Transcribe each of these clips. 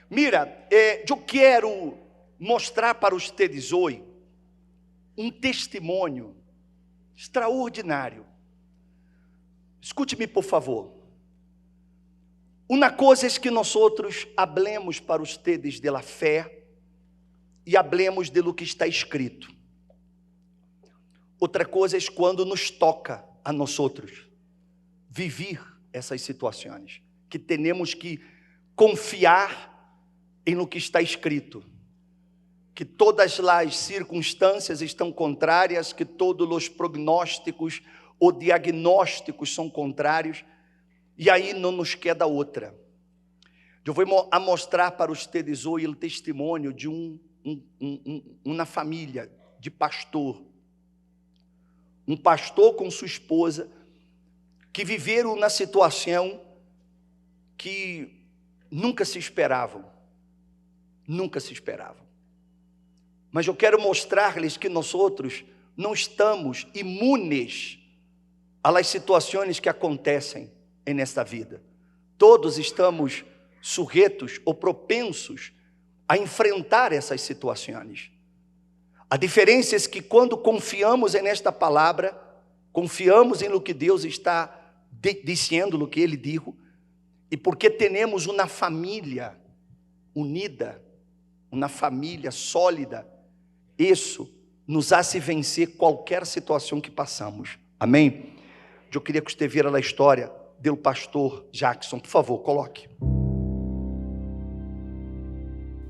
Mira, eu quero mostrar para vocês hoje um testemunho extraordinário. Escute-me, por favor. Uma coisa é que nós outros hablemos para vocês de la fé e hablemos de lo que está escrito. Outra coisa é quando nos toca a nós outros viver essas situações, que temos que confiar em lo que está escrito, que todas as circunstâncias estão contrárias, que todos os prognósticos ou diagnósticos são contrários, e aí não nos queda outra. Eu vou mostrar para vocês hoje o testemunho de uma família de pastor, um pastor com sua esposa, que viveram na situação que nunca se esperavam. Mas eu quero mostrar-lhes que nós outros não estamos imunes às situações que acontecem nesta vida. Todos estamos sujeitos ou propensos a enfrentar essas situações. A diferença é que quando confiamos nesta palavra, confiamos em lo que Deus está dizendo, lo que Ele disse, e porque temos uma família unida, uma família sólida, isso nos hace vencer qualquer situação que passamos. Amém? Eu queria que você viera a história do pastor Jackson. Por favor, coloque.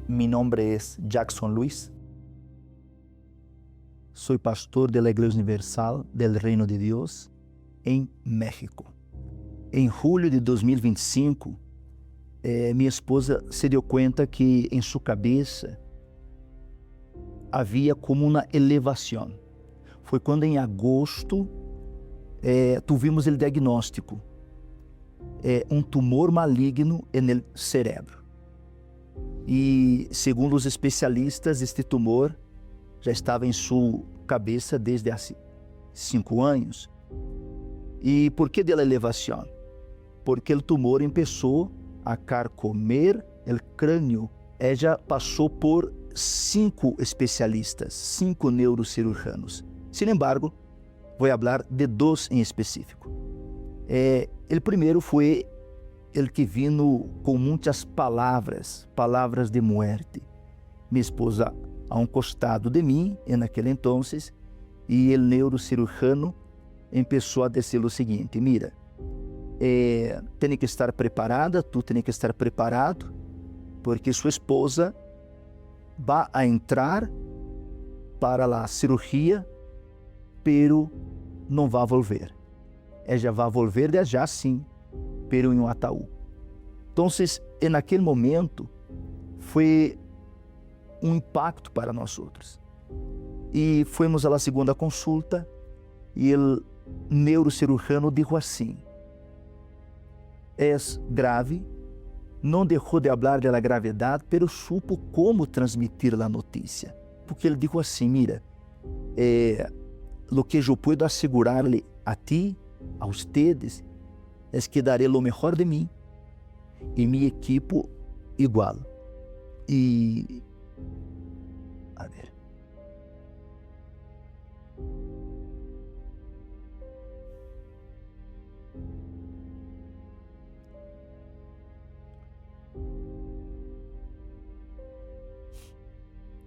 Mi nombre es Jackson Luis. Soy pastor de la Iglesia Universal del Reino de Dios en México. En julio de 2025, minha esposa se deu conta que em sua cabeça havia como uma elevação. Foi quando em agosto tivemos o diagnóstico, um tumor maligno no cérebro. E segundo os especialistas, este tumor já estava em sua cabeça desde há 5 anos. E por que da elevação? Porque o tumor começou a carcomer o crânio. Já passou por 5 especialistas, 5 neurocirujanos. Sin embargo, vou falar de 2 em específico. O primeiro foi o que vino com muitas palavras de muerte. Minha esposa a um costado de mim, naquele entonces, e o neurocirurgiano começou a dizer o seguinte: mira, tem que estar preparada, tu tem que estar preparado, porque sua esposa vai a entrar para a cirurgia, pero não vai volver. Ela vai volver de já sim, pero em um ataúd. Então, naquele momento, foi um impacto para nós outros. E fomos à segunda consulta e o neurocirurgiano disse assim: é grave, não deixou de falar da gravidade, pero supo como transmitir a notícia. Porque ele disse assim: mira, lo que eu puedo assegurar-lhe a ti, a ustedes, é que darei o melhor de mim e minha equipe igual. E a ver.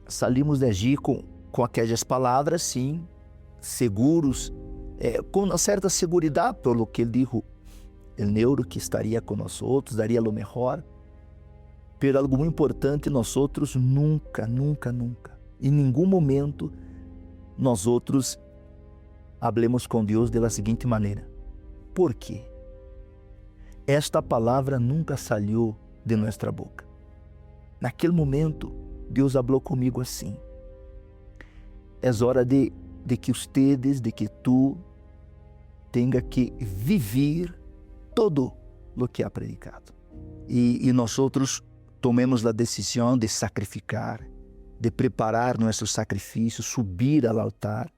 Salimos de agir com aquelas palavras, sim, seguros, com uma certa segurança, pelo que ele disse, o neuro que estaria com nós outros, daria o melhor. Pero algo muito importante, nós outros nunca, em nenhum momento, nós outros hablemos com Deus da seguinte maneira: por quê? Esta palavra nunca saiu de nossa boca. Naquele momento, Deus falou comigo assim: é hora de que ustedes, de que tu tenha que viver todo o que é predicado. E nós outros tomemos a decisão de sacrificar, de preparar nosso sacrifício, subir ao altar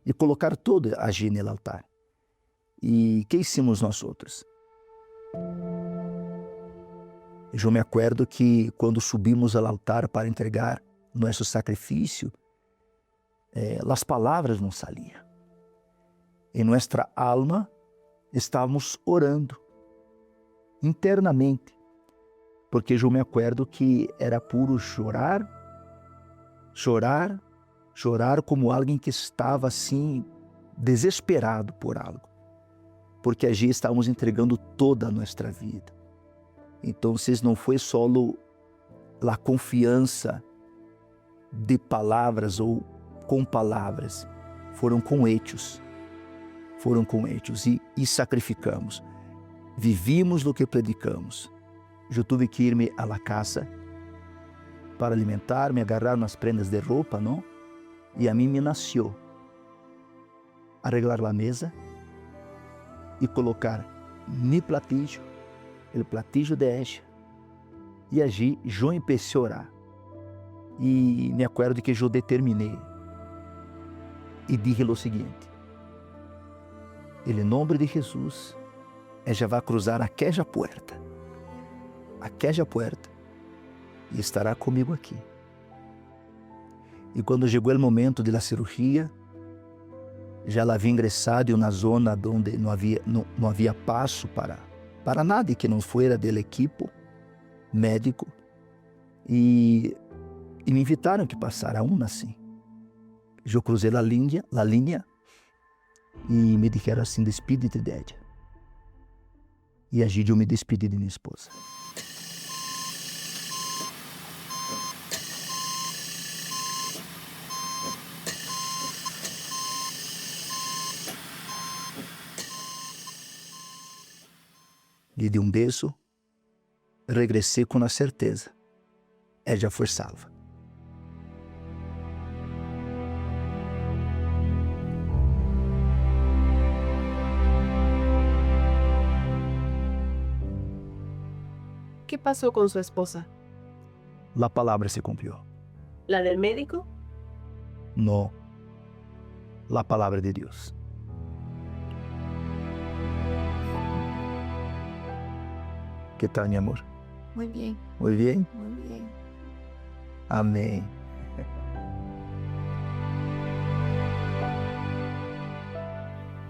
e colocar todo agir no altar. E que hicimos nós outros? Eu me acuerdo que quando subimos ao altar para entregar nosso sacrifício, as palavras não saliam. Em nossa alma estávamos orando internamente, porque eu me acuerdo que era puro chorar, chorar, chorar como alguém que estava assim desesperado por algo, porque allí estávamos entregando toda a nossa vida. Então, não foi só a confiança de palavras ou com palavras, foram com hechos e sacrificamos. Vivimos do que predicamos. Eu tive que ir-me à la casa para alimentar, me agarrar nas prendas de roupa, não? E a mim me nasceu arreglar a mesa e colocar mi platillo, o platillo de ella. E allí eu empecé a orar. E me acuerdo que eu determinei e dije o seguinte: em nome de Jesus, ella vai cruzar aquela porta, e estará comigo aqui. E quando chegou o momento da cirurgia, já ela havia ingressado em uma zona onde não havia passo para nadie que não fuera do equipo médico, e me invitaram que passara aún assim. Eu cruzei a linha e me disseram assim: despide-te de ella. E allí eu me despedi de minha esposa. E de beso, regressei com a certeza: ella foi salva. ¿Qué pasó con su esposa? La palavra se cumpriu. ¿La del médico? No, la palavra de Deus. ¿Qué tal, mi amor? Muy bien, Muy bien. muy bien. Amém.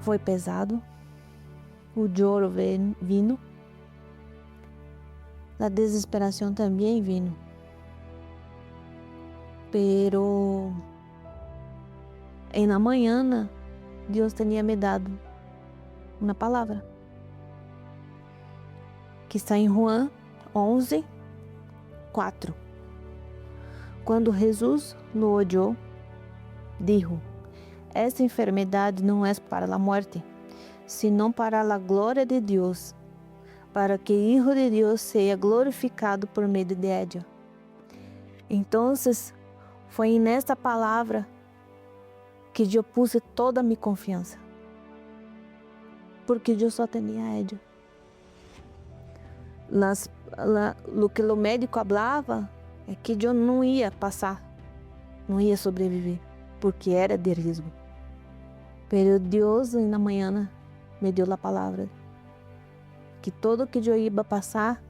Foi pesado, o choro vino, a desesperação também vino. Pero en la mañana Deus tinha me dado uma palavra que está em Juan 11:4. Quando Jesus lo oyó, dijo: esta enfermedade não é para a morte, sino para a glória de Deus, para que o Hijo de Deus seja glorificado por meio de ella. Então, foi nesta palavra que eu puse toda a minha confiança, porque eu só tinha ella. O que o médico falava é que eu não ia passar, não ia sobreviver, porque era de risco. Pero Deus, na manhã, me deu a palavra que todo que eu ia passar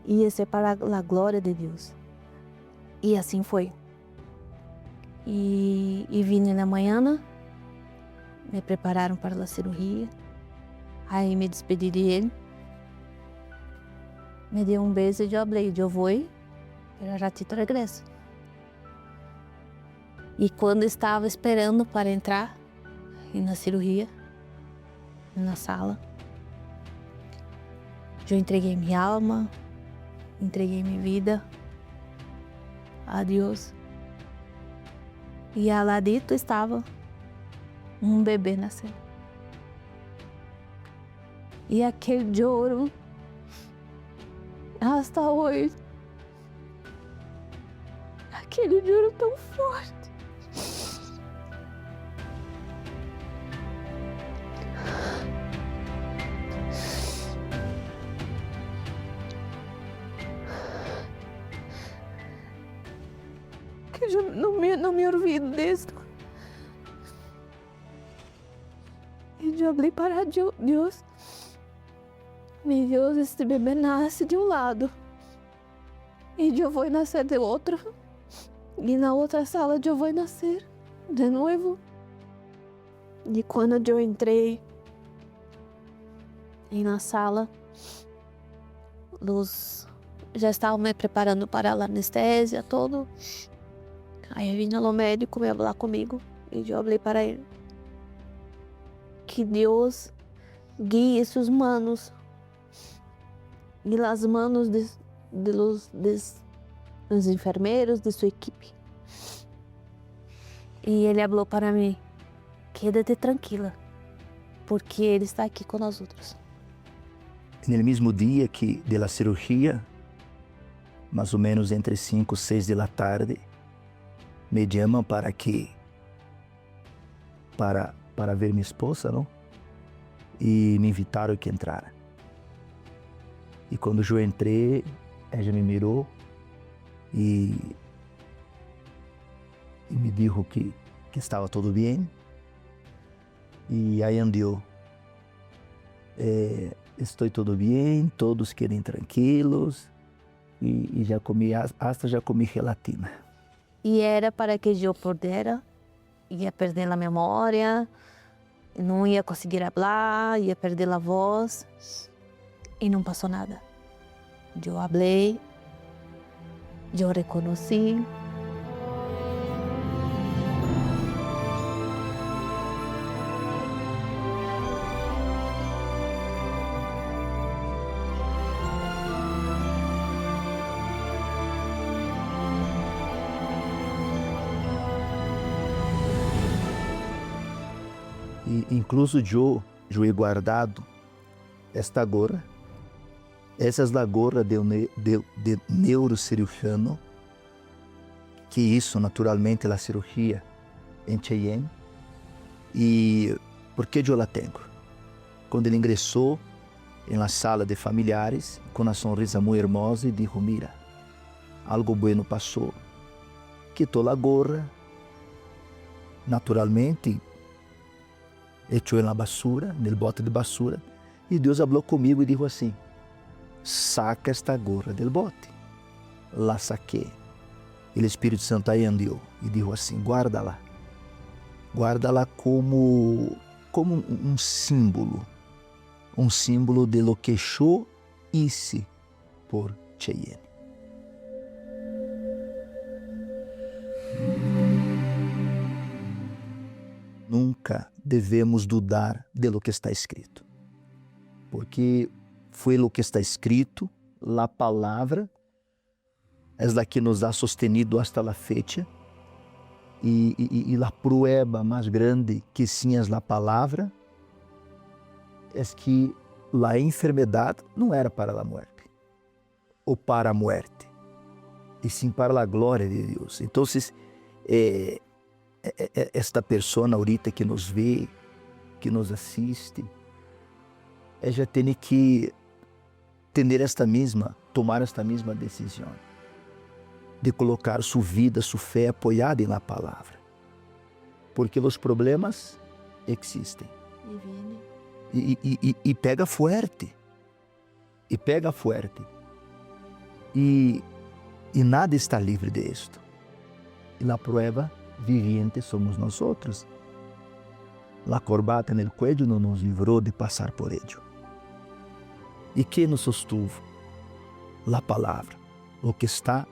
ia ser para a glória de Deus. E assim foi. E vim na manhã, me prepararam para a cirurgia, aí me despedi de ele, me deu um beijo e eu falei: eu vou, pero ratito regresso. E quando estava esperando para entrar na cirurgia, na sala, eu entreguei minha alma, entreguei minha vida a Deus. E ao ladito estava um bebê nascendo. E aquele choro, hasta hoje, aquele choro tão forte. Que eu não me olvido disso. E eu falei para Deus: meu Deus, este bebê nasce de um lado, e eu vou nascer de outro. E na outra sala eu vou nascer de novo. E quando eu entrei na sala, os já estavam me preparando para a anestesia, todo. Aí vinha o médico me falar comigo e eu falei para ele que Deus guie suas manos e as manos dos enfermeiros de sua equipe. E ele falou para mim: quédate tranquila, porque ele está aqui com nós outros. No mesmo dia que de la cirurgia, mais ou menos entre 5 e 6 da tarde, me chamam para ver minha esposa, não? E me invitaram a que entrara. E quando eu entrei, ela me mirou e me disse que estava tudo bem. E aí andou. Estou tudo bem, todos querem tranquilos. E já comi, hasta já comi gelatina. E era para que eu pudesse, ia perder a memória, não ia conseguir falar, ia perder a voz. E não passou nada. Eu falei, eu reconheci. E incluso eu he guardado esta gorra. Essa é a gorra de neurocirurgiano, que hizo naturalmente a cirurgia em Cheyenne. E por que eu la tenho? Quando ele ingressou na sala de familiares, com uma sonrisa muito hermosa, e disse: mira, algo bueno passou. Quitou a gorra, naturalmente, echou na basura, no bote de basura, e Deus falou comigo e disse assim: saca esta gorra del bote. La saquei. E o Espírito Santo aí andou e disse assim: guarda-la. Guarda-la como um símbolo de lo que eu hice por Cheyenne. Nunca devemos dudar de lo que está escrito, porque foi lo que está escrito, a palavra é a que nos ha sostenido hasta la fecha, e a prueba mais grande que sim é a palavra é que a enfermidade não era para a morte ou para a morte, e sim para a glória de Deus. Então, esta pessoa ahorita que nos vê, que nos assiste, ela tem que tomar esta mesma decisão de colocar sua vida, sua fé apoiada na palavra, porque os problemas existem e pega forte, e nada está livre de isto, e a prueba viviente somos nós outros. A corbata no cuello não nos livrou de passar por ello. E que nos sostuvo? A palavra, o que está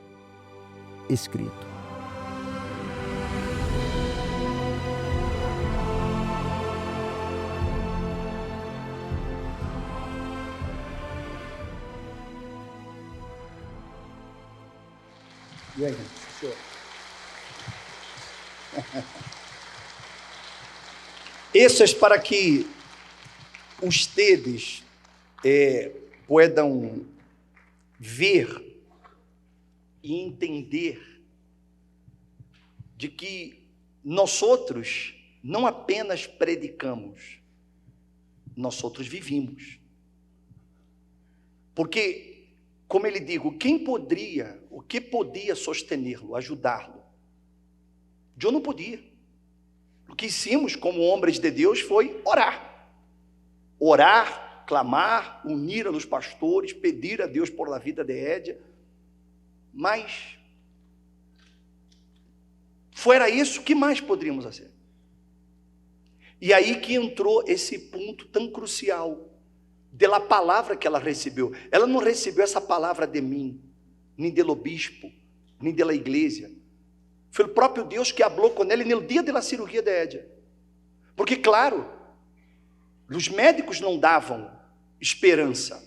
escrito. E aí, senhor? Isso é para que ustedes puedan ver e entender de que nós outros não apenas predicamos, nós outros vivimos. Porque, como ele digo, o que podia sostê-lo, ajudá-lo? Eu não podia. O que hicimos como homens de Deus foi orar. Orar, clamar, unir a los pastores, pedir a Deus por la vida de Édia. Mas, fora isso, o que mais poderíamos fazer? E aí que entrou esse ponto tão crucial, da palavra que ela recebeu. Ela não recebeu essa palavra de mim, nem do bispo, nem da igreja. Foi o próprio Deus que falou com ela no dia da cirurgia de Édia. Porque, claro, os médicos não davam esperança.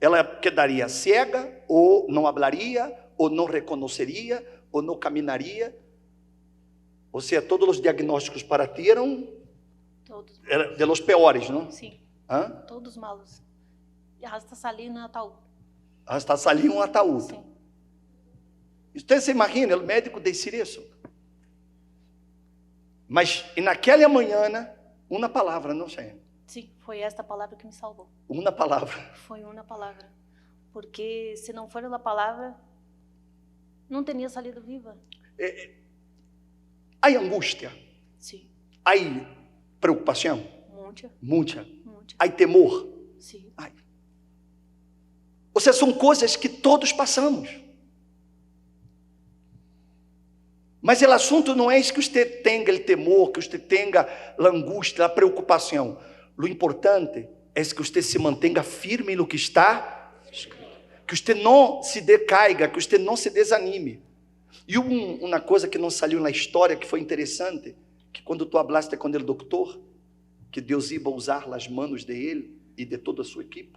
Ela quedaria cega, ou não falaria, ou não reconheceria, ou não caminaria. Ou seja, todos os diagnósticos para ti eram de los piores, não? Sim. Hã? Todos malos. Arrasta salir no ataúd. Arrasta salir um ataúde. Sim. Você se imagina, o médico decide isso. Mas naquela manhã, uma palavra, não sei. Sim, foi esta palavra que me salvou. Uma palavra. Foi uma palavra. Porque se não for a palavra, não teria salido viva. Há angústia, Sim. há preocupação, Muita. muita. Muita. Há temor. Sim. Ou seja, são coisas que todos passamos. Mas o assunto não é que você tenha o temor, que você tenha a angústia, a preocupação. O importante é que você se mantenha firme no que está, que você não se decaiga, que você não se desanime. E uma coisa que não saiu na história, que foi interessante, que quando tu falaste com o doutor, que Deus ia usar as mãos dele e de toda a sua equipe,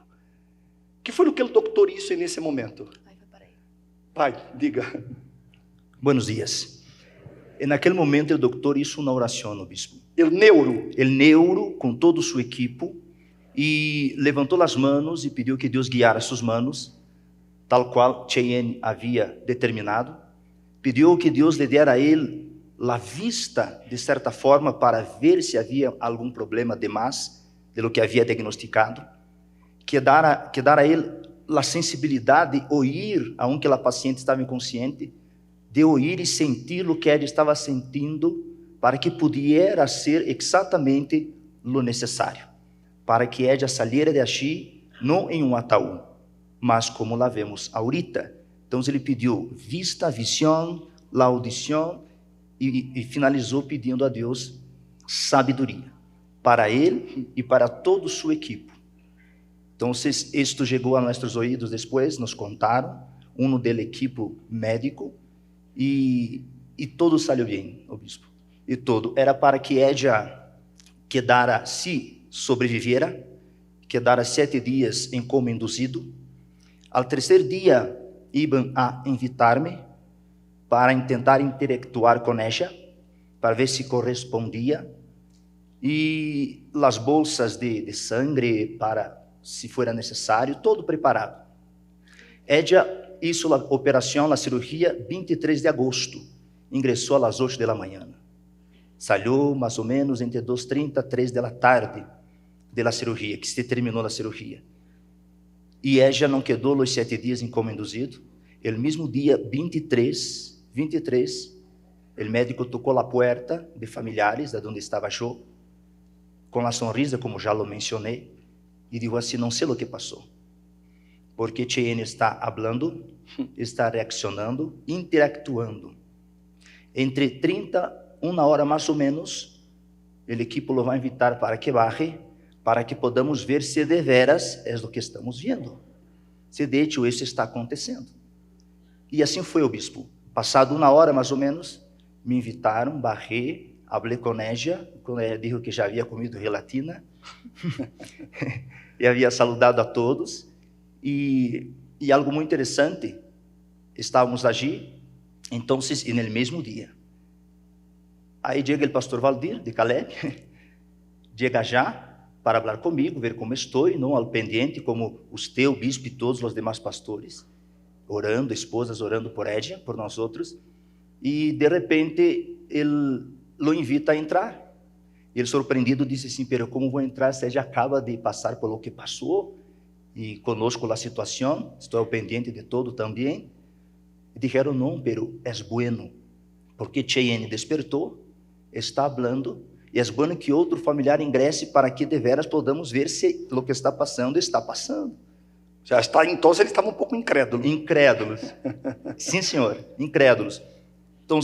que foi o que o doutor hizo nesse momento? Aí vai para aí. Pai, diga. Buenos dias. Naquele momento, o doutor hizo uma oração no bispo. O neuro, com todo su equipo, e levantou as manos e pediu que Deus guiara suas manos, tal qual Cheyenne havia determinado. Pediu que Deus lhe dera a ele a vista, de certa forma, para ver se havia algum problema de mais de lo que havia diagnosticado. Que dara a ele a sensibilidade de ouvir, aunque a paciente estava inconsciente, de ouvir e sentir o que ela estava sentindo, para que pudesse ser exatamente o necessário, para que ela saliera de allí, não em um ataúd, mas como la vemos ahorita. Então ele pediu vista, visão, la audição, e finalizou pedindo a Deus sabedoria, para ele e para toda a sua equipe. Então, isto chegou a nossos ouvidos depois, nos contaram, um do equipo médico, e todo saiu bem, o bispo. E todo era para que ella quedara, se sobreviviera, quedara 7 dias em coma induzido. Ao terceiro dia, iam a invitar-me para tentar interactuar com ella, para ver se correspondia, e as bolsas de sangue para, se fora necessário, todo preparado. Ella hizo a operação, a cirurgia, 23 de agosto. Ingressou às 8 da manhã. Saiu mais ou menos entre 2:30 e 3 da tarde da cirurgia, que se terminou a cirurgia. E ella não quedou os 7 dias em coma induzido. El mesmo dia 23, o médico tocou a porta de familiares, de onde estava eu, com a sonrisa, como já lo mencionei, e disse assim: não sei o que passou, porque Cheyenne está hablando, está reaccionando, interactuando. Entre 1 hora mais ou menos, o equipo lo vai invitar para que baje, para que podamos ver se de veras é o que estamos vendo, se de hecho isso está acontecendo. E assim foi o bispo. Passado 1 hora mais ou menos, me invitaram, barrei, falei com ella, quando ela disse que já havia comido gelatina, e havia saludado a todos, e algo muito interessante, estávamos allí, então, e no mesmo dia. Aí chega o pastor Valdir, de Caleb, chega já, para falar comigo, ver como estou, não ao pendiente, como usted, o bispo e todos os demais pastores, orando, esposas orando por ella, por nós outros, e de repente ele lo invita a entrar. Ele, surpreendido, disse assim: pero como vou entrar se ella acaba de passar por lo que passou, e conosco a situação, estou ao pendiente de todo também. E dijeron: não, pero es bueno, porque Cheyenne despertou, está hablando, e é bueno que outro familiar ingresse para que de veras podamos ver se o que está passando está passando. Já está, então eles estavam um pouco incrédulos. Incrédulos. Sim, senhor, incrédulos. Então,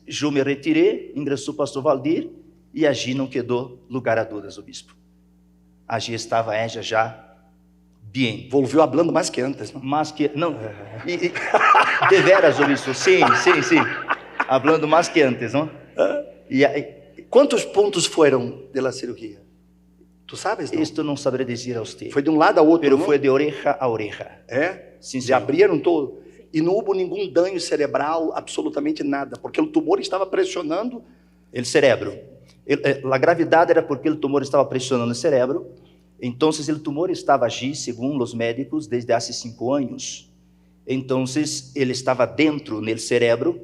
eu me retirei, ingressou o pastor Valdir, e allí não quedou lugar a dúvidas o bispo. Allí estava ella já bem. Volviu hablando mais que antes, não? Mas que, não, de veras o bispo, sim, hablando mais que antes, não? E aí, Quantos pontos foram da cirurgia? Tu sabes, não? isto não saberei dizer a você, Foi de um lado a outro, pero não? foi de oreja a oreja. É? Sim, Se senhor. abriram todo. E não houve nenhum dano cerebral, absolutamente nada, porque o tumor estava pressionando. O cerebro. A gravidade era porque o tumor estava pressionando o cerebro. Então, o tumor estava allí, segundo os médicos, desde há 5 anos. Então, ele estava dentro no cerebro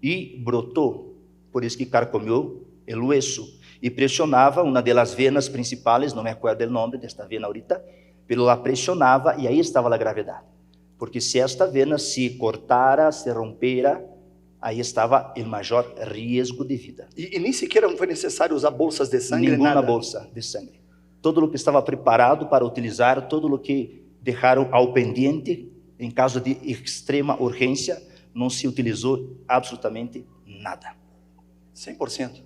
e brotou. Por isso que carcomiu o hueso. E pressionava uma das venas principais, não me acuerdo o nome desta vena ahorita, pero la pressionava e aí estava a gravidade. Porque se esta vena se cortara, se rompera, aí estava o maior risco de vida. E nem sequer foi necessário usar bolsas de sangue, Nenhuma nada. bolsa de sangue. Todo o que estava preparado para utilizar, todo o que deixaram ao pendiente, em caso de extrema urgência, não se utilizou absolutamente nada. 100%.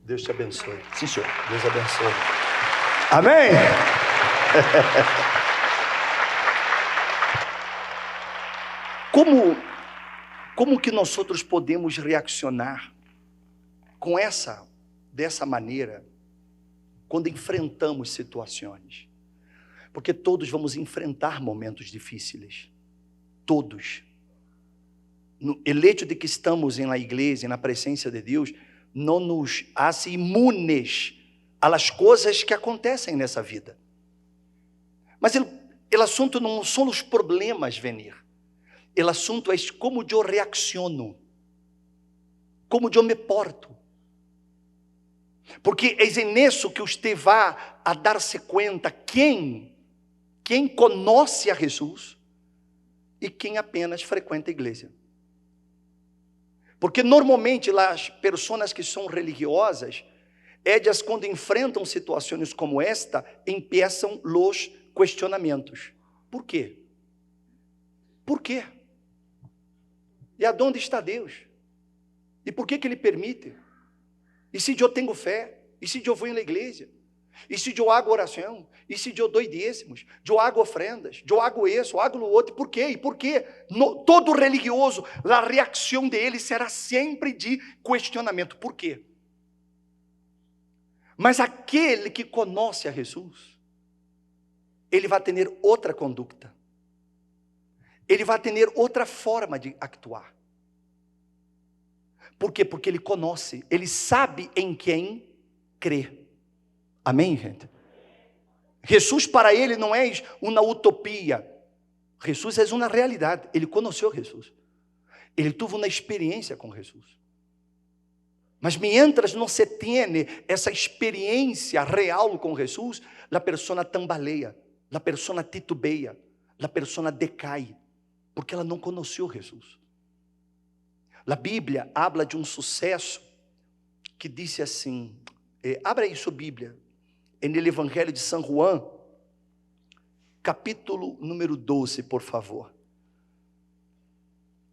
Deus te abençoe. Sim, senhor. Deus abençoe. Amém? Como que nós outros podemos reaccionar dessa maneira quando enfrentamos situações? Porque todos vamos enfrentar momentos difíceis. Todos. O hecho de que estamos na igreja, na presença de Deus, não nos hace imunes às coisas que acontecem nessa vida. Mas o assunto não são os problemas venir. O assunto é como eu reacciono, como eu me porto. Porque é nisso que você vai a dar-se conta quem conhece a Jesus e quem apenas frequenta a igreja. Porque normalmente as pessoas que são religiosas, elas quando enfrentam situações como esta, empiezam os questionamentos. Por quê? Por quê? E aonde está Deus? E por que Ele permite? E se eu tenho fé? E se eu vou na igreja? E se eu hago oração? E se eu dou dízimos? Eu hago ofrendas? Eu hago isso? Hago o outro? Por quê? E por quê? Todo religioso, a reação dele será sempre de questionamento. Por quê? Mas aquele que conhece a Jesus, ele vai ter outra conduta. Ele vai ter outra forma de actuar. Por quê? Porque ele conhece, ele sabe em quem crê. Amém, gente? Jesus para ele não é uma utopia. Jesus é uma realidade. Ele conheceu Jesus. Ele teve uma experiência com Jesus. Mas mientras não se tem essa experiência real com Jesus, a pessoa tambaleia, a pessoa titubeia, a pessoa decai, porque ela não conheceu Jesus. A Bíblia habla de um sucesso que disse assim, abra aí sua Bíblia, no Evangelho de São João, capítulo número 12, por favor.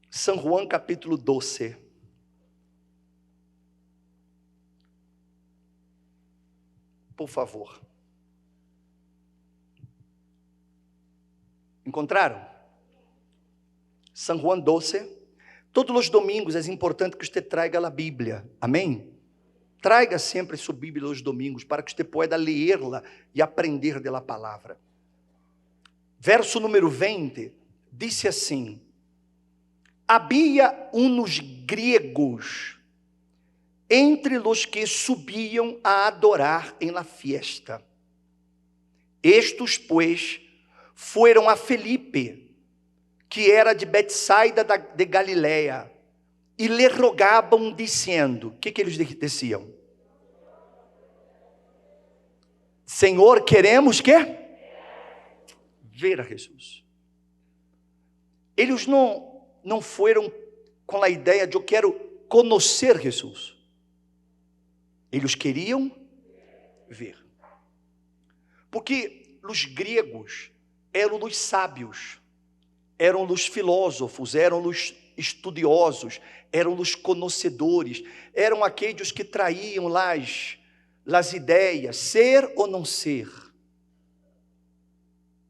São João, capítulo 12. Por favor. Encontraram? São João 12. Todos os domingos é importante que você traga a Bíblia. Amém? Traga sempre sua Bíblia os domingos para que você possa ler-la e aprender da palavra. Verso número 20 disse assim: havia uns gregos entre os que subiam a adorar em la fiesta. Estes, pois, foram a Felipe, que era de Betsaida de Galileia, e lhe rogavam, dizendo, o que eles diziam? Senhor, queremos que? Ver a Jesus. Eles não foram com a ideia de eu quero conhecer Jesus. Eles queriam ver. Porque os gregos, eram os sábios, eram os filósofos, eram os estudiosos, eram os conhecedores, eram aqueles que traíam lá as ideias, ser ou não ser.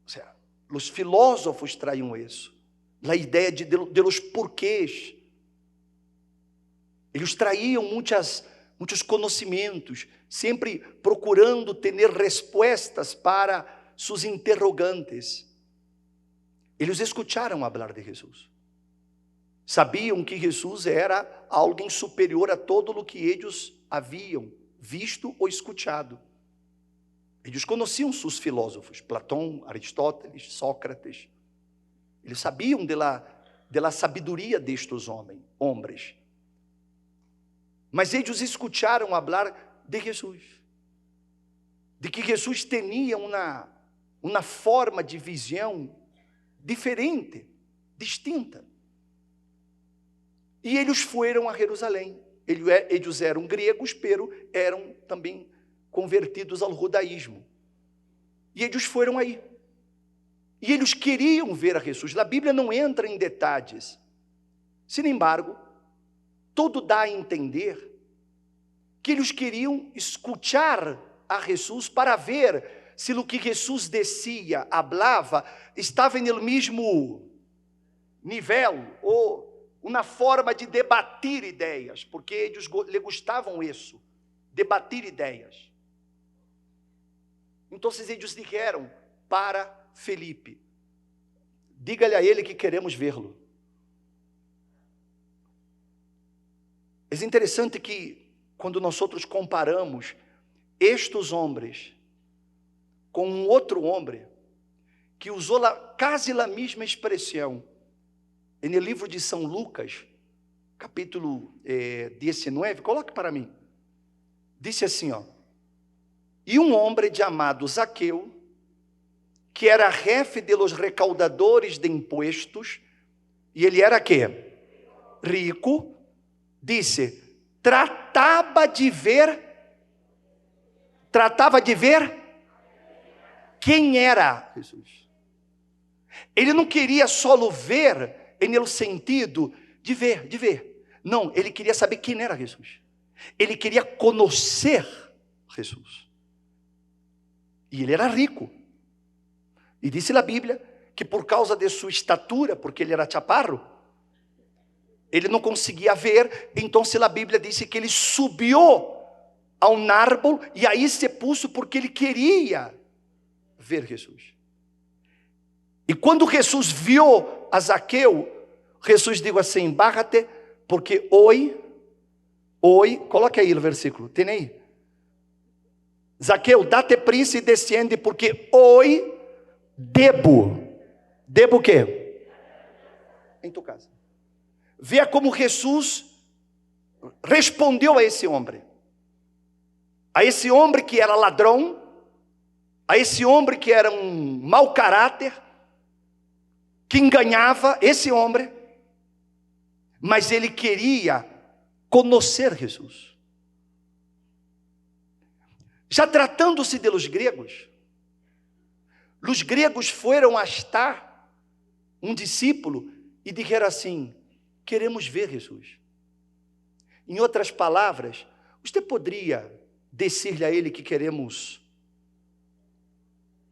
Ou seja, os filósofos traíam isso, a ideia de los porquês. Eles traíam muitos conhecimentos, sempre procurando ter respostas para seus interrogantes. Eles escutaram falar de Jesus. Sabiam que Jesus era alguém superior a todo o que eles haviam visto ou escutado. Eles conheciam seus filósofos, Platão, Aristóteles, Sócrates. Eles sabiam da sabedoria destes homens. Mas eles escutaram falar de Jesus. De que Jesus tinha uma forma de visão diferente, distinta. E eles foram a Jerusalém. Eles eram gregos, pero eram também convertidos ao judaísmo. E eles foram aí. E eles queriam ver a Jesus. A Bíblia não entra em detalhes. Sin embargo, tudo dá a entender que eles queriam escutar a Jesus para ver se o que Jesus dizia, falava, estava no mesmo nível, ou uma forma de debater ideias, porque eles lhe gostavam isso, debater ideias. Então eles disseram para Felipe: diga-lhe a ele que queremos vê-lo. É interessante que quando nós comparamos estes homens com um outro homem que usou quase a mesma expressão no livro de São Lucas, capítulo 19, coloque para mim. Disse assim, e um homem chamado Zaqueu, que era jefe de los recaudadores de impuestos, e ele era quê? Rico, disse, tratava de ver quem era Jesus. Ele não queria só ver no sentido de ver. Não, ele queria saber quem era Jesus. Ele queria conhecer Jesus. E ele era rico. E disse a Bíblia que por causa de sua estatura, porque ele era chaparro, ele não conseguia ver. Então a Bíblia disse que ele subiu a um árvore e aí se pôs porque ele queria ver Jesus. E quando Jesus viu a Zaqueu, Jesus disse assim, bájate, porque hoje, coloque aí o versículo, tem aí? Zaqueu, date prisa e desciende, porque hoje debo o quê? Em tua casa. Veja como Jesus respondeu a esse homem que era ladrão, a esse homem que era um mau caráter, que enganava esse homem, mas ele queria conhecer Jesus. Já tratando-se de los gregos foram hasta um discípulo e disseram assim, queremos ver Jesus. Em outras palavras, você poderia dizer-lhe a ele que queremos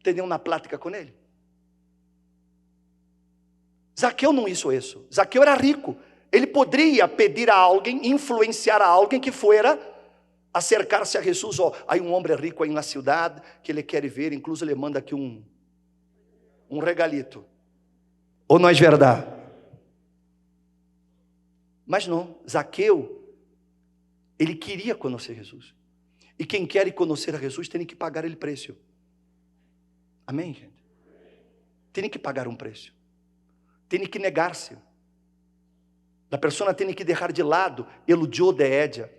ter uma plática com ele? Zaqueu não hizo isso. Zaqueu era rico. Ele poderia pedir a alguém, influenciar a alguém que fuera acercar-se a Jesus. Há um homem rico aí na cidade que ele quer ver, incluso ele manda aqui um regalito. Ou não é verdade? Mas não, Zaqueu, ele queria conhecer Jesus. E quem quer conhecer a Jesus tem que pagar o preço. Amém, gente? Tem que pagar um preço. Tem que negar-se. A pessoa tem que deixar de lado o eu de Édia,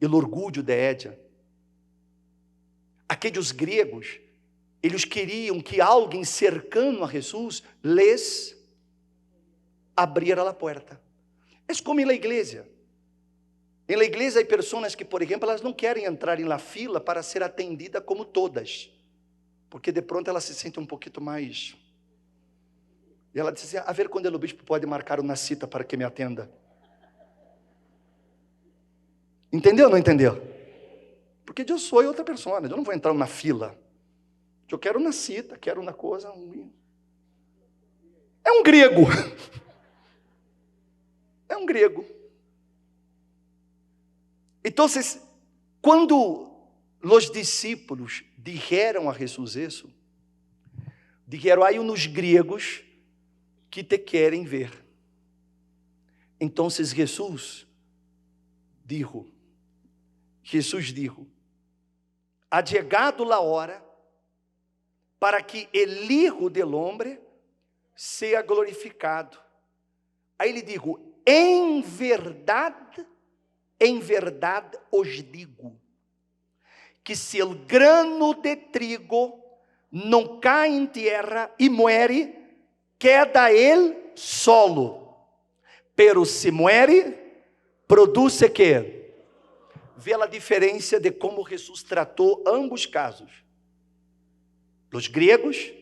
o orgulho de Édia. Aqueles gregos, eles queriam que alguém cercano a Jesus les abriera a porta. É como na igreja. Em la igreja há pessoas que, por exemplo, elas não querem entrar na fila para ser atendida como todas, porque de pronto elas se sentem um pouquinho mais E ela disse assim, a ver quando o bispo pode marcar uma cita para que me atenda. Entendeu ou não entendeu? Porque eu sou outra pessoa, eu não vou entrar numa fila. Eu quero uma cita, quero uma coisa. É um grego. É um grego. Então, quando os discípulos disseram a Jesus isso, disseram, há uns gregos que te querem ver. Então, Jesus dijo, ha chegado a hora para que el Hijo del Hombre seja glorificado. Aí ele digo, em verdade os digo, que se o grano de trigo não cai em terra e muere, queda ele solo. Pero se muere, produz que? Vê a diferença de como Jesus tratou ambos casos. Os gregos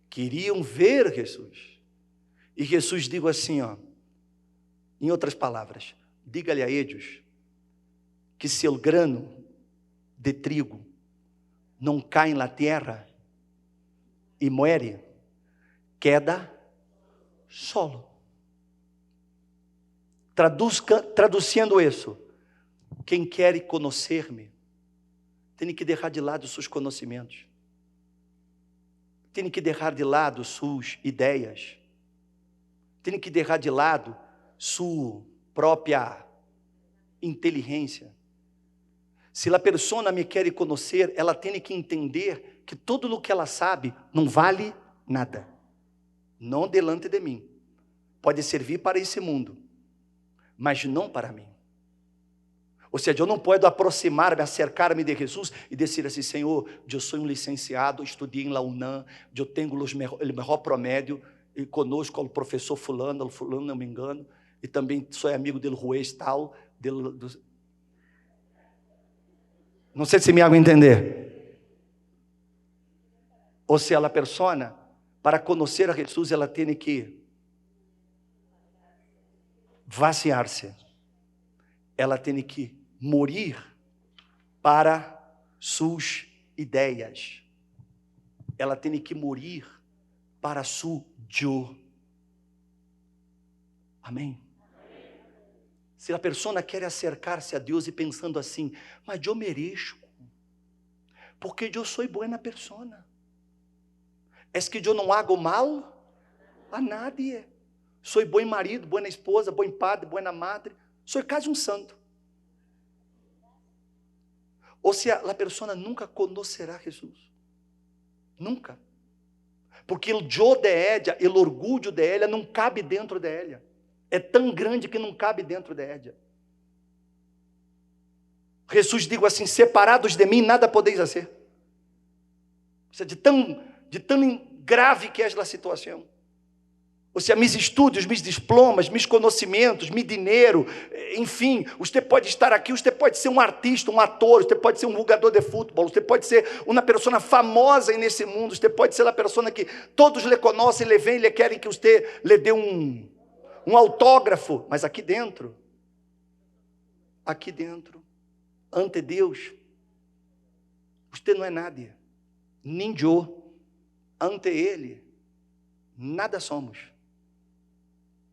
queriam ver Jesus. E Jesus digo assim, em outras palavras, diga-lhe a eles que se o grano de trigo não cai na terra e muere, queda solo. Traduzindo isso, quem quer conhecer-me, tem que deixar de lado seus conhecimentos, tem que deixar de lado suas ideias, tem que deixar de lado sua própria inteligência. Se a pessoa me quer conhecer, ela tem que entender que tudo o que ela sabe não vale nada, não delante de mim. Pode servir para esse mundo, mas não para mim. Ou seja, eu não posso aproximar-me, acercar-me de Jesus e dizer assim, Senhor, eu sou um licenciado, estudei em la UNAM, eu tenho o melhor promédio, e conosco o professor fulano, não me engano, e também sou amigo dele, juez tal, não sei se me hago entender. Ou seja, a pessoa, para conhecer a Jesus, ela tem que vaciar-se, ela tem que morrer para suas ideias, ela tem que morrer para seu eu. Amém? Se a pessoa quer acercar-se a Deus e pensando assim, mas eu mereço, porque eu sou boa pessoa, é que eu não hago mal a nadie, sou bom marido, boa esposa, bom padre, boa madre, sou quase um santo. Ou seja, a pessoa nunca conhecerá Jesus, nunca, porque o eu de ella, o orgulho de ella não cabe dentro de ella, é tão grande que não cabe dentro de ella. Jesus digo assim, separados de mim nada podeis fazer. Ou seja, de tão grave que é a situação. Ou seja, meus estudos, meus diplomas, meus conhecimentos, meu dinheiro, enfim, você pode estar aqui, você pode ser um artista, um ator, você pode ser um jogador de futebol, você pode ser uma pessoa famosa nesse mundo, você pode ser a pessoa que todos lhe conhecem, lhe vêm, lhe querem que você lhe dê um autógrafo, mas aqui dentro, ante Deus, você não é nada, nem eu, ante Ele, nada somos.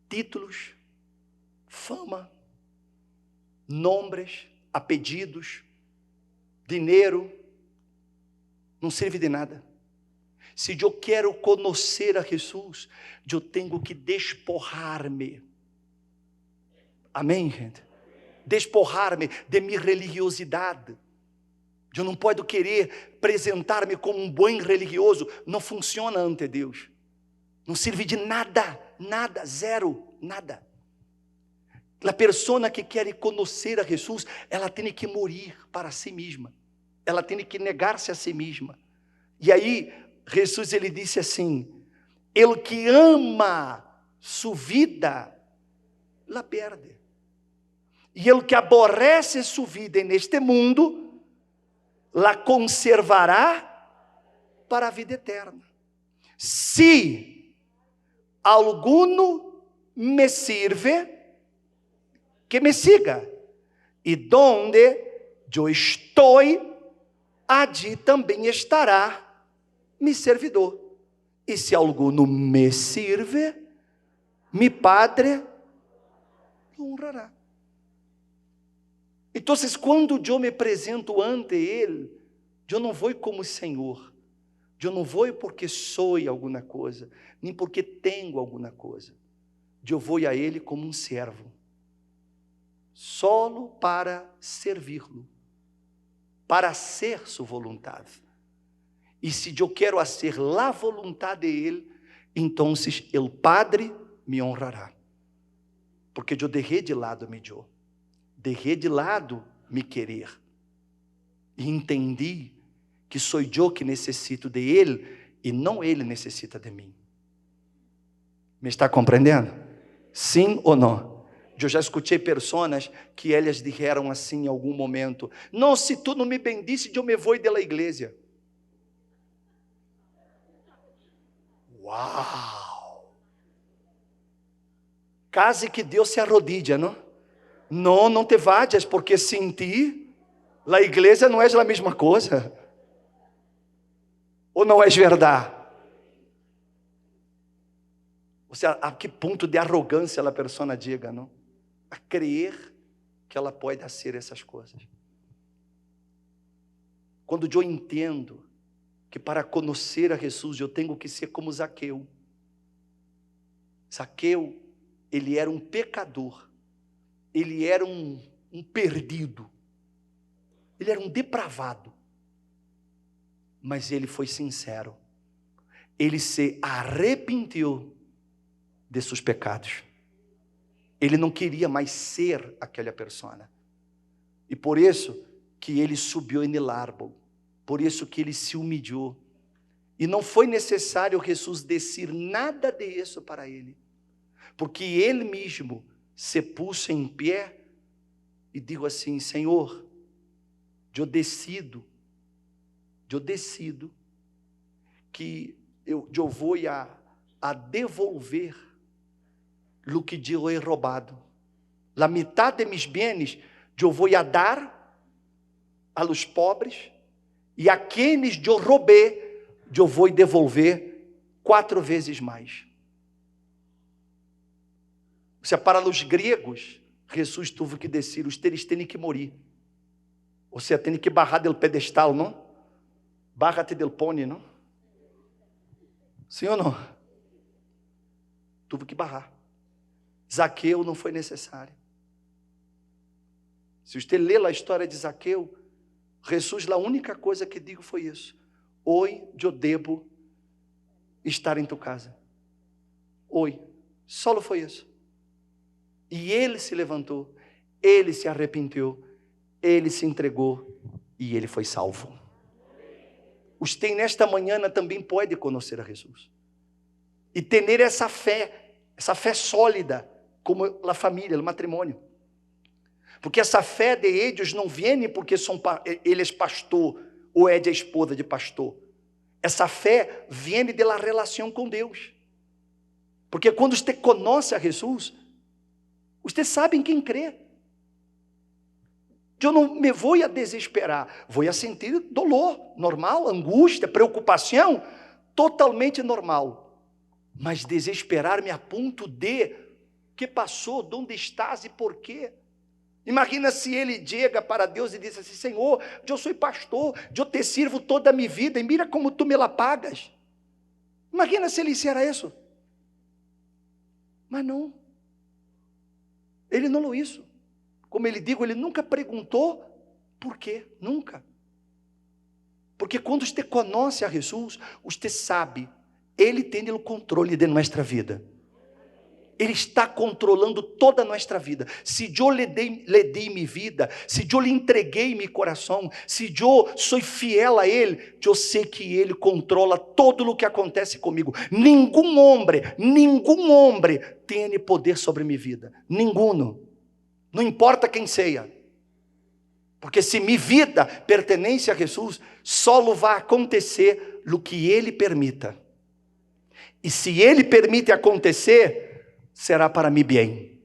Títulos, fama, nomes, apelidos, dinheiro, não serve de nada. Se eu quero conhecer a Jesus, eu tenho que despojar-me. Amém, gente? Despojar-me de minha religiosidade. Eu não posso querer apresentar-me como um bom religioso. Não funciona ante Deus. Não serve de nada, nada, zero, nada. A pessoa que quer conhecer a Jesus, ela tem que morrer para si mesma. Ela tem que negar-se a si mesma. E aí, Jesus ele disse assim, el que ama sua vida, la perde. E el que aborrece sua vida neste mundo, la conservará para a vida eterna. Se alguno me sirve, que me siga. E donde eu estou, allí também estará mi servidor. E se alguno me sirve, mi Padre lo honrará. Então, quando eu me apresento ante Ele, eu não vou como Senhor, eu não vou porque sou alguma coisa, nem porque tenho alguma coisa. Eu vou a Ele como um servo, solo para servi-lo, para ser sua vontade. E se eu quero fazer a vontade de Ele, então o Padre me honrará. Porque eu deixei de lado me eu, deixei de lado me querer, e entendi que sou eu que necessito de Ele, e não Ele necessita de mim. Me está compreendendo? Sim ou não? Eu já escutei pessoas que elas disseram assim em algum momento: não, se tu não me bendice, eu me vou da igreja. Uau! Case que Deus se arrodilha, não? Não, não te vayas, porque sem ti, a igreja não é a mesma coisa. Ou não é verdade? Ou seja, a que ponto de arrogância a pessoa diga, não? A crer que ela pode fazer essas coisas. Quando eu entendo que para conhecer a Jesus eu tenho que ser como Zaqueu. Zaqueu, ele era um pecador, ele era um perdido, ele era um depravado, mas ele foi sincero, ele se arrependeu de seus pecados, ele não queria mais ser aquela pessoa, e por isso que ele subiu no árbol, por isso que ele se humilhou, e não foi necessário Jesus dizer nada disso para ele, porque ele mesmo se pôs em pé e disse assim: Senhor, eu decido que eu vou a devolver o que eu he roubado. A metade de meus bens eu vou a dar a los pobres, e aqueles eu roubei eu vou devolver 4 vezes mais. Ou seja, para os gregos, Jesus teve que dizer: ustedes têm que morrer. Ou seja, tem que barrar del pedestal, não? Bájate del pony, não? Sim ou não? Teve que barrar. Zaqueu não foi necessário. Se você ler a história de Zaqueu, Jesus, a única coisa que digo foi isso: hoje eu devo estar em tua casa. Hoje. Só foi isso. E ele se levantou, ele se arrependeu, ele se entregou e ele foi salvo. Você nesta manhã também pode conhecer a Jesus e ter essa fé sólida, como a família, o matrimônio. Porque essa fé de eles não vem porque ele é pastor ou é de esposa de pastor. Essa fé vem da relação com Deus. Porque quando você conhece a Jesus, você sabe em quem crê. Eu não me vou a desesperar, vou a sentir dolor, normal, angústia, preocupação, totalmente normal. Mas desesperar-me a ponto de, que passou, de onde estás e por quê? Imagina se ele chega para Deus e diz assim: Senhor, eu sou pastor, eu te sirvo toda a minha vida, e mira como tu me la pagas. Imagina se ele hiciera isso. Mas não. Ele não lo hizo. Como ele digo, ele nunca perguntou por quê, nunca. Porque quando você conhece a Jesus, você sabe, ele tem o controle de nossa vida. Ele está controlando toda a nossa vida. Se eu lhe dei minha vida, se eu lhe entreguei meu coração, se eu sou fiel a Ele, eu sei que Ele controla todo o que acontece comigo. Nenhum homem tem poder sobre minha vida. Nenhum. Não importa quem seja. Porque se minha vida pertence a Jesus, só vai acontecer o que Ele permita. E se Ele permite acontecer, será para mim bem.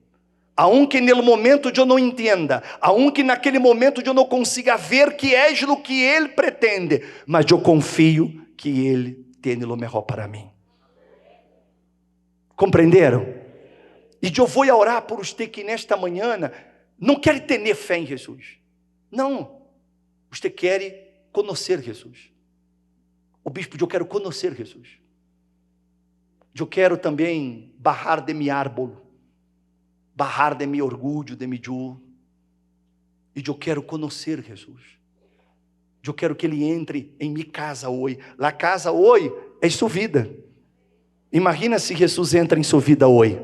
Aunque no momento eu não entenda, aunque naquele momento eu não consiga ver que é o que Ele pretende, mas eu confio que Ele tem o melhor para mim. Compreenderam? E eu vou orar por você que nesta manhã não quer ter fé em Jesus. Não. Você quer conhecer Jesus. O bispo, eu quero conhecer Jesus. Eu quero também barrar de meu árvore, barrar de meu orgulho, de meu eu. E eu quero conhecer Jesus. Eu quero que Ele entre em minha casa hoje. A casa hoje é sua vida. Imagina se Jesus entra em sua vida hoje.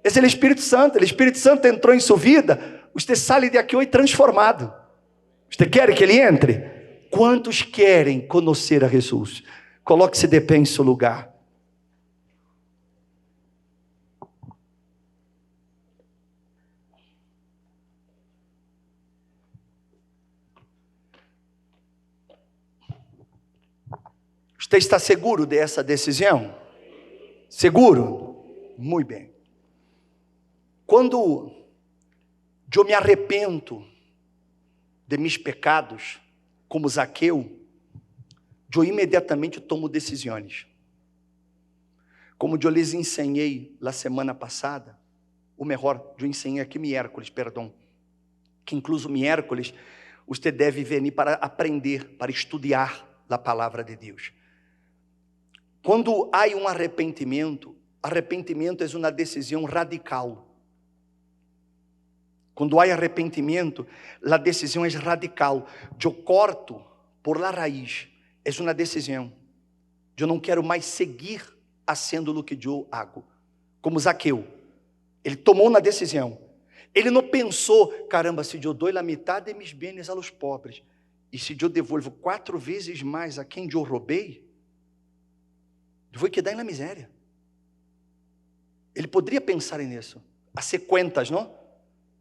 Esse é o Espírito Santo. O Espírito Santo entrou em sua vida. Você sai de aqui hoje transformado. Você quer que Ele entre? Quantos querem conhecer a Jesus? Coloque-se de pé em seu lugar. Você está seguro dessa decisão? Seguro? Muito bem. Quando eu me arrependo de meus pecados, como Zaqueu, eu imediatamente tomo decisões. Como eu lhes ensinei na semana passada, ou melhor, eu ensinei aqui miércoles, perdão, que incluso miércoles, você deve vir para aprender, para estudar a palavra de Deus. Quando há um arrependimento, arrependimento é uma decisão radical. Quando há arrependimento, a decisão é radical. Eu corto por la raiz. É uma decisão. Eu não quero mais seguir fazendo o que eu hago. Como Zaqueu. Ele tomou uma decisão. Ele não pensou, caramba, se eu dou a metade de meus bens aos pobres, e se eu devolvo 4 vezes mais a quem eu roubei, eu vou quedar na miséria. Ele poderia pensar nisso. Fazer contas, não?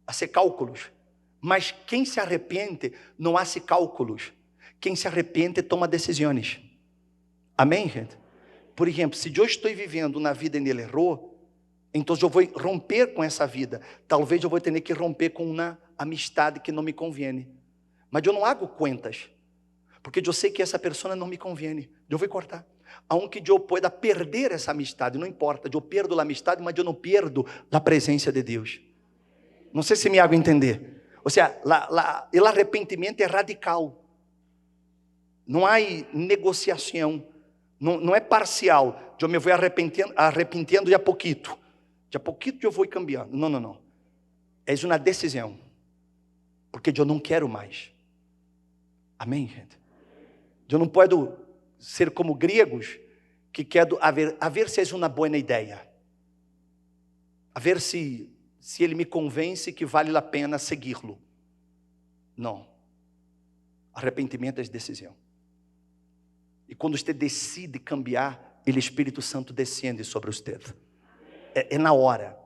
Fazer cálculos. Mas quem se arrepende não hace cálculos. Quem se arrepende toma decisões. Amém, gente? Por exemplo, se eu estou vivendo uma vida em ele errou, então eu vou romper com essa vida. Talvez eu vou ter que romper com uma amistade que não me convém. Mas eu não hago contas. Porque eu sei que essa pessoa não me convém. Eu vou cortar. Aunque eu pueda perder essa amistade, não importa. Eu perdo a amistade, mas eu não perdo a presença de Deus. Não sei se me hago entender. Ou seja, o arrependimento é radical. Não há negociação. Não é parcial. Eu me vou arrependendo de a pouquito. De a pouquito eu vou cambiando. Não, não, não. É uma decisão. Porque eu não quero mais. Amém, gente? Eu não posso ser como gregos que quero a ver se é uma boa ideia. A ver se ele me convence que vale a pena segui-lo. Não. Arrependimento é decisão. E quando você decide cambiar, o Espírito Santo descende sobre você. É na hora.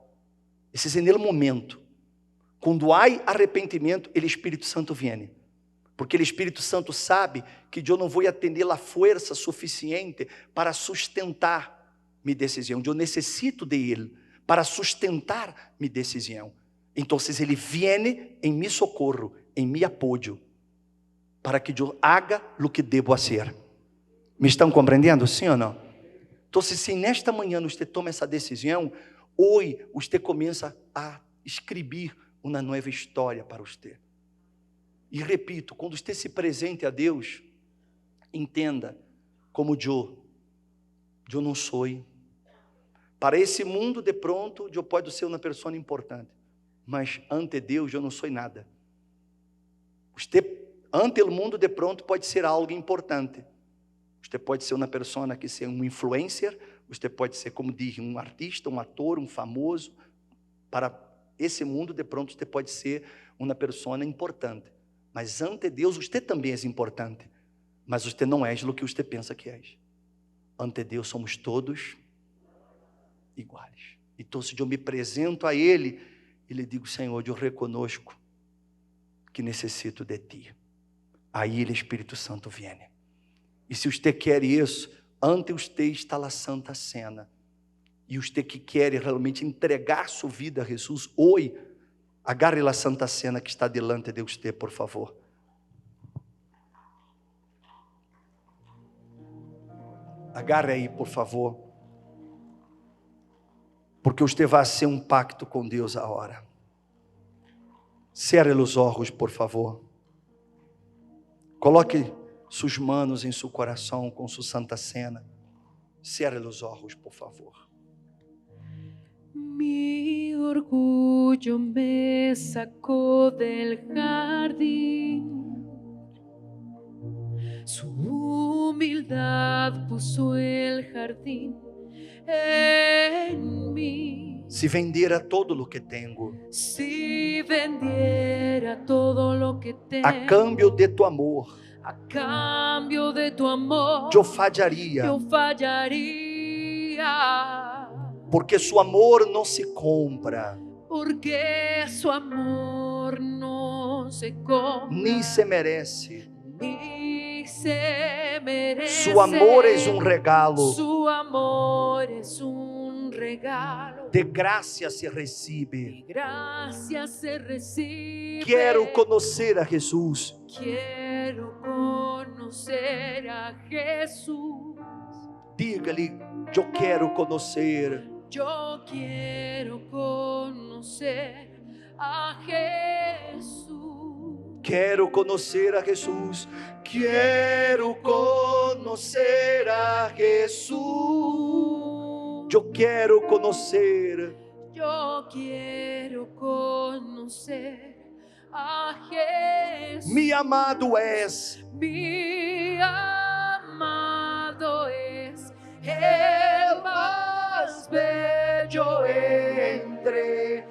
Esse é no momento. Quando há arrependimento, o Espírito Santo vem. Porque o Espírito Santo sabe que eu não vou atender a força suficiente para sustentar minha decisão. Eu necessito de Ele para sustentar minha decisão. Então, Ele vem em meu socorro, em meu apoio, para que eu haga o que devo fazer. Me estão compreendendo? Sim ou não? Então, se nesta manhã você toma essa decisão, hoje você começa a escrever uma nova história para você. E repito, quando você se presente a Deus, entenda como eu não sou. Para esse mundo, de pronto, eu posso ser uma pessoa importante. Mas ante Deus, eu não sou nada. Você, ante o mundo, de pronto, pode ser algo importante. Você pode ser uma pessoa que seja um influencer. Você pode ser, como diz, um artista, um ator, um famoso. Para esse mundo, de pronto, você pode ser uma pessoa importante. Mas ante Deus, você também é importante. Mas você não é o que você pensa que é. Ante Deus, somos todos iguais. Então, se eu me apresento a Ele, e lhe digo, Senhor, eu reconozco que necessito de Ti. Aí o Espírito Santo vem. E se você quer isso, ante usted está a Santa Cena. E usted que quer realmente entregar sua vida a Jesus, hoje, agarre a Santa Cena que está delante de usted, por favor. Agarre aí, por favor. Porque usted vai fazer um pacto com Deus agora. Cierre os olhos, por favor. Coloque suas manos em seu coração com sua Santa Cena. Cierre os olhos, por favor. Mi orgullo me sacó del jardín, su humildad puso el jardín en mí. Se vendiera todo lo que tengo, Si vendiera todo lo que tengo a cambio de tu amor, a cambio de tu amor, eu fallaria, yo fallaría. porque su amor não se compra, Porque su amor no se compra nem se merece. ni se merece. Su amor é um regalo, Su amor es un regalo. de graça se recebe. Y gracias se recibe. Quero conhecer a Jesus. Quiero conocer a Jesús. Diga-lhe, eu quero conhecer. Yo quiero conocer a Jesús. Quero conhecer a Jesus. Quero conhecer a Jesus. Eu quero conhecer. Yo quiero conocer a Jesús. Mi amado és. Mi amado es el más bello entre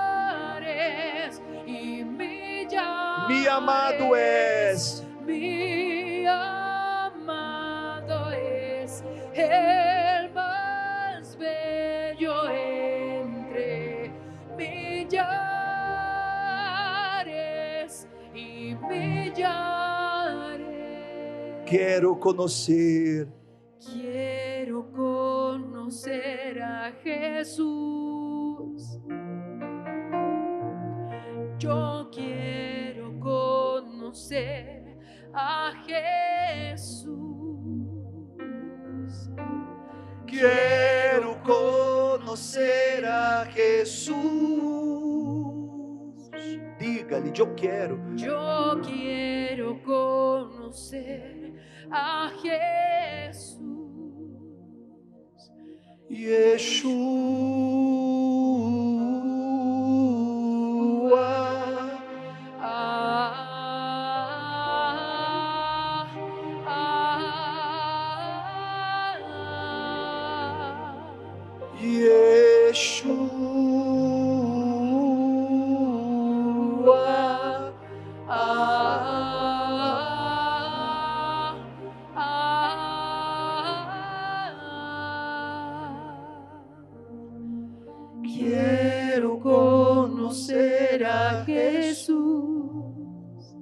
millares y millares. Mi amado és. Mi amado es el más bello entre millares y millares. Quero conhecer. Quiero conocer a Jesús. Yo quiero conocer a Jesús. Quero conhecer a Jesus. Diga-lhe, eu quero. Yo quiero conocer a Jesús. Yeshua. Yeshua. Quero conhecer a Jesús.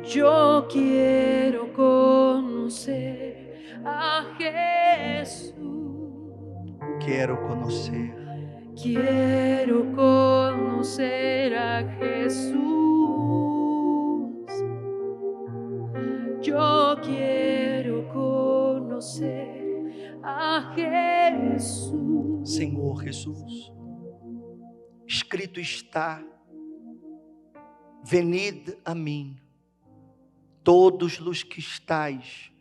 Yo quiero conocer a Jesús. Quero conhecer. Quiero conocer a Jesús. Yo quiero conocer a Jesús. Senhor Jesus, escrito está: venid a mim, todos os que estáis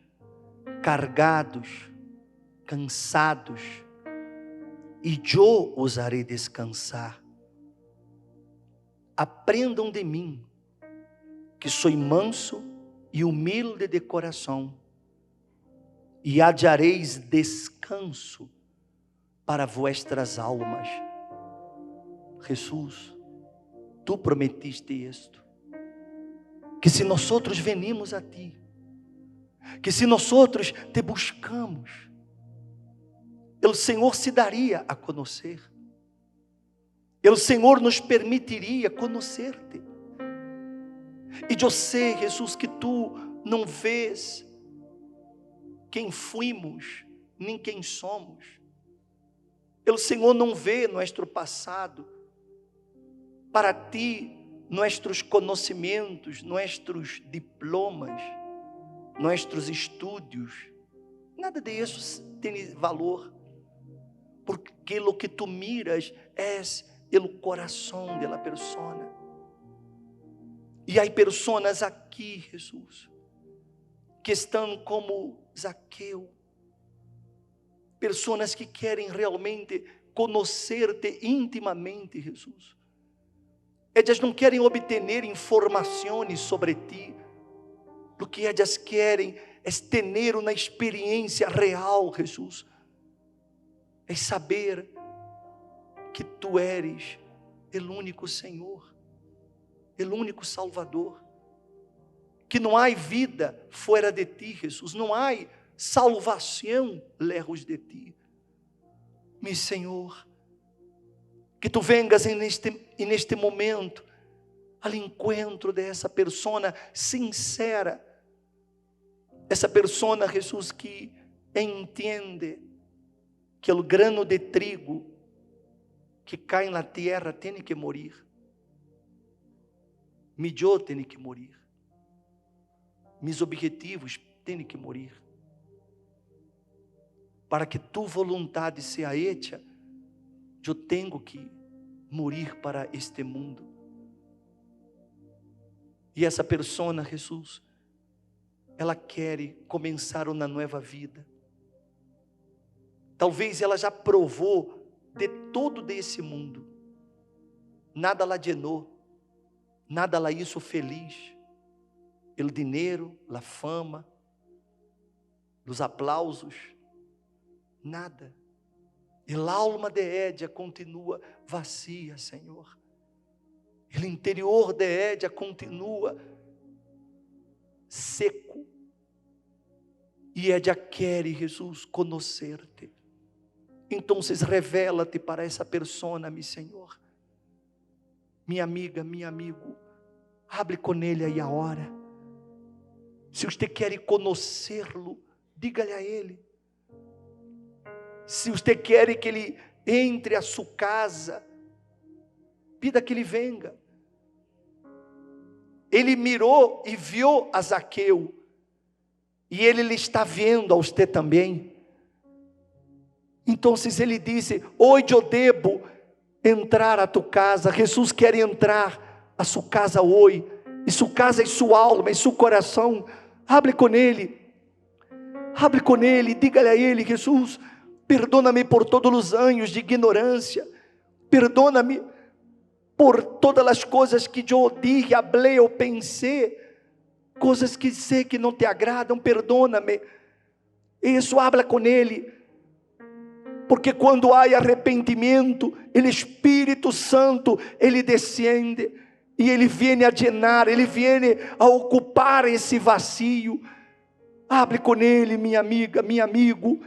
carregados, cansados, e eu os harei descansar. Aprendam de mim, que sou manso e humilde de coração, e hallareis descanso para vuestras almas. Jesus, tu prometiste isto, que se nós venimos a ti, que se nós te buscamos, o Senhor se daria a conhecer, o Senhor nos permitiria conhecer-te. E eu sei, Jesus, que tu não vês quem fuimos, nem quem somos. O Senhor não vê nosso passado. Para ti, nossos conhecimentos, nossos diplomas, nossos estudos, nada disso tem valor. Porque o que tu miras é o coração da persona. E há pessoas aqui, Jesus, que estão como Zaqueu. Pessoas que querem realmente conhecer-te intimamente, Jesus. Elas não querem obter informações sobre ti. O que elas querem é ter uma experiência real, Jesus. É saber que tu eres o único Senhor, o único Salvador. Que não há vida fora de ti, Jesus. Não há salvação lejos de ti. Meu Senhor, que tu vengas neste momento ao encontro dessa persona sincera, essa persona, Jesus, que entende que o grano de trigo que cai na terra tem que morrer. Eu tenho que morrer. Meus objetivos têm que morrer. Para que tu vontade seja hecha, eu tenho que morrer para este mundo. E essa persona, Jesus, ela quer começar uma nova vida. Talvez ela já provou de todo desse mundo. Nada la llenou, nada la hizo feliz. O dinheiro, a fama, os aplausos, nada. E a alma de Édia continua vazia, Senhor. O interior de Édia continua seco. E Édia quer, Jesus, conhecer-te. Então, revela-te para essa persona, meu Senhor. Minha amiga, meu amigo, hable com ele aí agora. Se você quer conhecê-lo, diga-lhe a ele. Se você quer que ele entre a sua casa, pida que ele venga. Ele mirou e viu a Zaqueu, e ele lhe está vendo a você também. Então ele disse: hoje eu devo entrar a tu casa. Jesus quer entrar a sua casa hoje. E sua casa é sua alma, é seu coração. Hable com ele. Hable com ele. Diga-lhe a ele: Jesus, perdona-me por todos os anos de ignorância. Perdona-me por todas as coisas que eu disse, falei ou pensei. Coisas que sei que não te agradam. Perdona-me. Isso, habla com ele. Porque quando há arrependimento, o Espírito Santo, ele descende. E ele vem a llenar, ele vem a ocupar esse vazio. Hable com ele, minha amiga, meu amigo.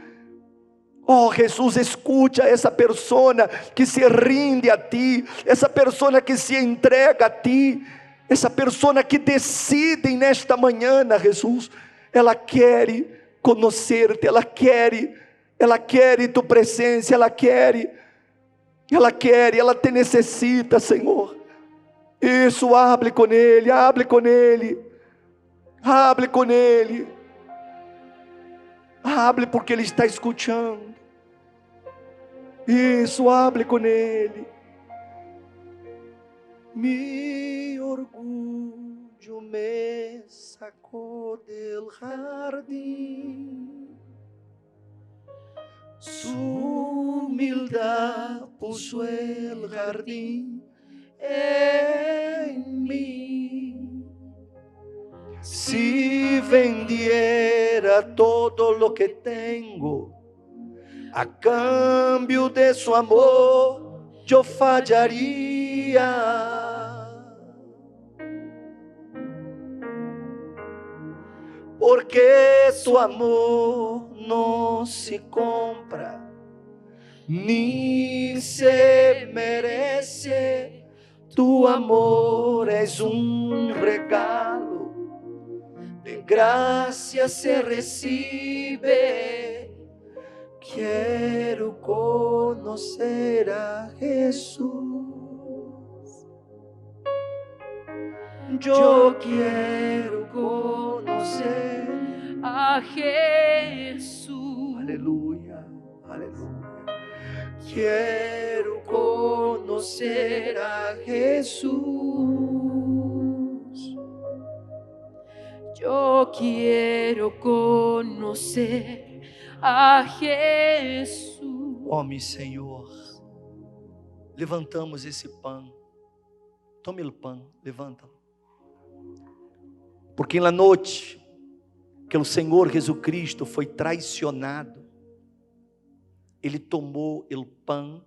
Oh, Jesus, escuta essa persona que se rinde a ti, essa persona que se entrega a ti, essa persona que decide nesta manhã, Jesus. Ela quer conhecer-te, ela quer tua presença, ela te necessita, Senhor. Isso, hable com ele, hable com ele, hable com ele, hable porque ele está escutando. Isso, hable com ele. Mi orgulho me sacou del jardim, su humildad puso el jardín en mí. Si vendiera todo lo que tengo a cambio de su amor, yo fallaría. Porque su amor no se compra ni se merece. Tu amor es un regalo de gracia se recibe. Quiero conocer a Jesús. Yo quiero conocer a Jesús. Aleluya, aleluya. Quiero conocer a Jesús. Yo quiero conocer a Jesús. Oh, meu Senhor, levantamos esse pão. Tome o pão, levanta-lo. Porque na noite que o Senhor Jesus Cristo foi traicionado, Ele tomou o pão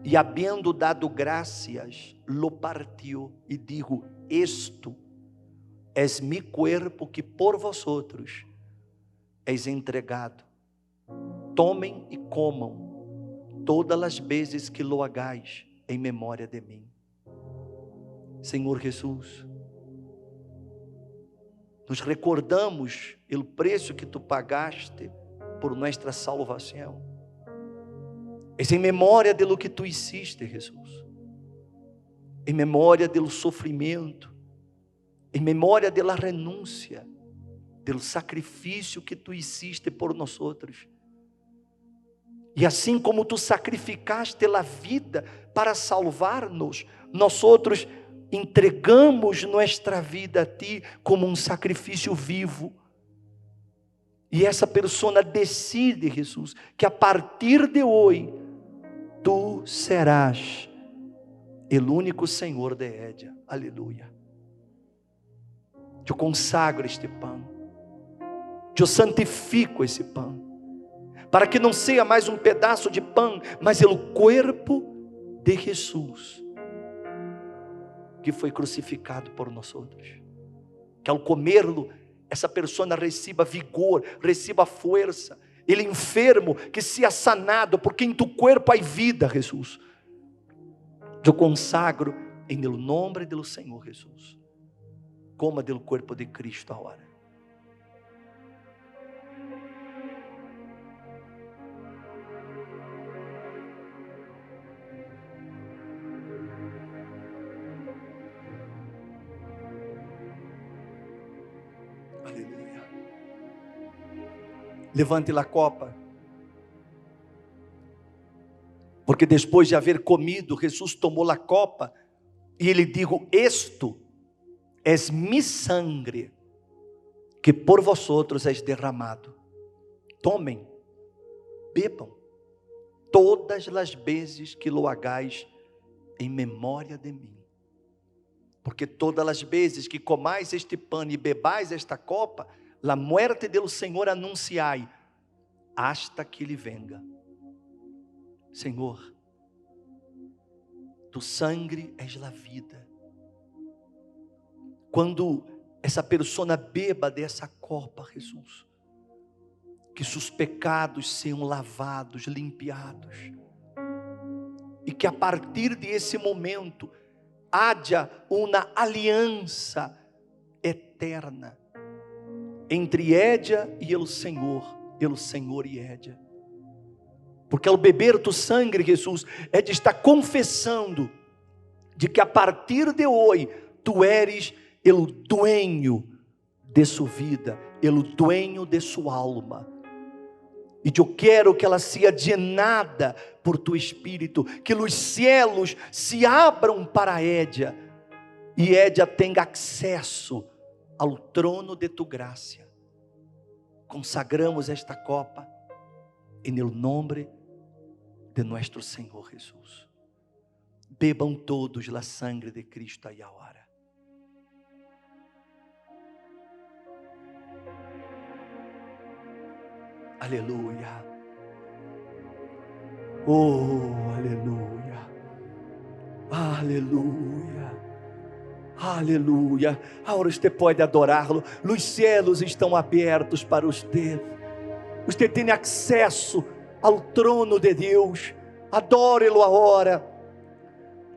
e, havendo dado graças, lo partiu e disse: Esto es mi cuerpo que por vosotros es entregado. Tomem e comam todas as vezes que lo hagais em memória de mim. Senhor Jesus, nos recordamos o preço que tu pagaste por nossa salvação. É em memória de lo que tu hiciste, Jesus. Em memória do sofrimento, em memória da renúncia, do sacrifício que tu hiciste por nós outros. E assim como tu sacrificaste a vida para salvar-nos, nós outros entregamos nossa vida a ti como um sacrifício vivo. E essa pessoa decide, Jesus, que a partir de hoje, tu serás o único Senhor de Édia. Aleluia. Eu consagro este pão. Eu santifico esse pão. Para que não seja mais um pedaço de pão, mas o corpo de Jesus, que foi crucificado por nós outros. Que ao comê-lo, essa pessoa receba vigor, receba força. Ele enfermo, que seja sanado, porque em tu corpo há vida, Jesus. Eu consagro em nome do Senhor Jesus. Coma do corpo de Cristo agora. Aleluia. Levante a copa. Porque depois de haver comido, Jesus tomou a copa e ele disse: Esto es mi sangre, que por vosotros es derramado. Tomem, bebam, todas as vezes que lo hagais em memória de mim. Porque todas as vezes que comais este pão e bebais esta copa, la muerte del Senhor anunciai, hasta que Ele venga. Senhor, tu sangue és la vida. Quando essa pessoa beba dessa copa, Jesus, que seus pecados sejam lavados, limpiados, e que a partir desse momento haja uma aliança eterna entre Édia e o Senhor e Édia. Porque ao beber tu sangue, Jesus, é de estar confessando de que a partir de hoje tu eres o dueño de sua vida, o dueño de sua alma. E eu quero que ela seja llenada por tu Espírito, que os céus se abram para Édia, e Édia tenha acesso ao trono de tu graça. Consagramos esta copa em nome de nosso Senhor Jesus. Bebam todos a sangre de Cristo aí agora. Aleluia. Oh, aleluia. Aleluia. Aleluia. Agora você pode adorá-lo. Os céus estão abertos para você. Você tem acesso ao trono de Deus. Adore-lo agora.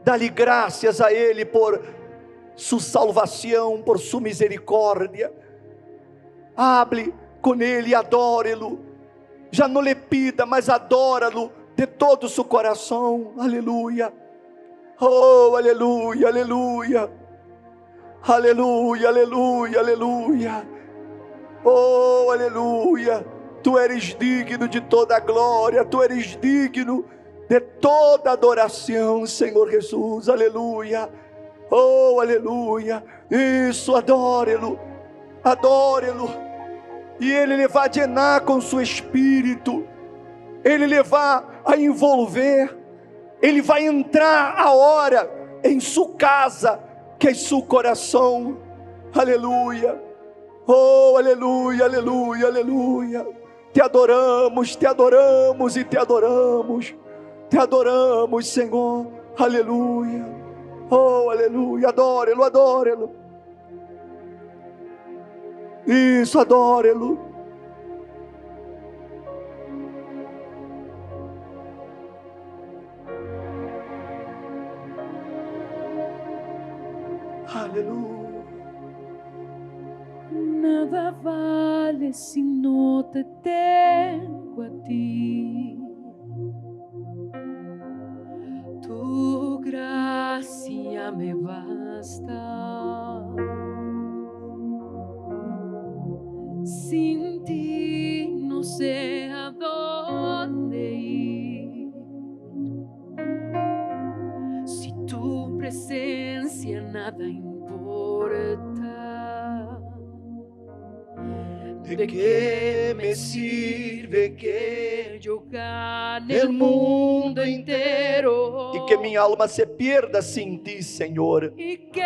Dá-lhe graças a Ele por su salvação, por sua misericórdia. Hable com Ele, adore-lo. Já não lhe pida, mas adora-lo de todo o seu coração. Aleluia. Oh, aleluia, aleluia. Aleluia, aleluia, aleluia. Oh, aleluia. Tu eres digno de toda a glória. Tu eres digno de toda adoração, Senhor Jesus. Aleluia. Oh, aleluia. Isso, adore-lo. Adore-lo. E Ele lhe vai llenar com seu espírito. Ele lhe vai a envolver. Ele vai entrar a hora em sua casa, que é seu coração. Aleluia. Oh, aleluia, aleluia, aleluia. Te adoramos e te adoramos. Te adoramos, Senhor. Aleluia. Oh, aleluia. Adore-lo, adore-lo. Isso, adore-lo. Aleluia. Nada vale si no te tengo a ti. Tu gracia me basta. Sin ti no sé a dónde ir. Si tu presencia nada importa. ¿De qué me sirve que yo gane el mundo entero y que mi alma se pierda sin ti, Señor? y que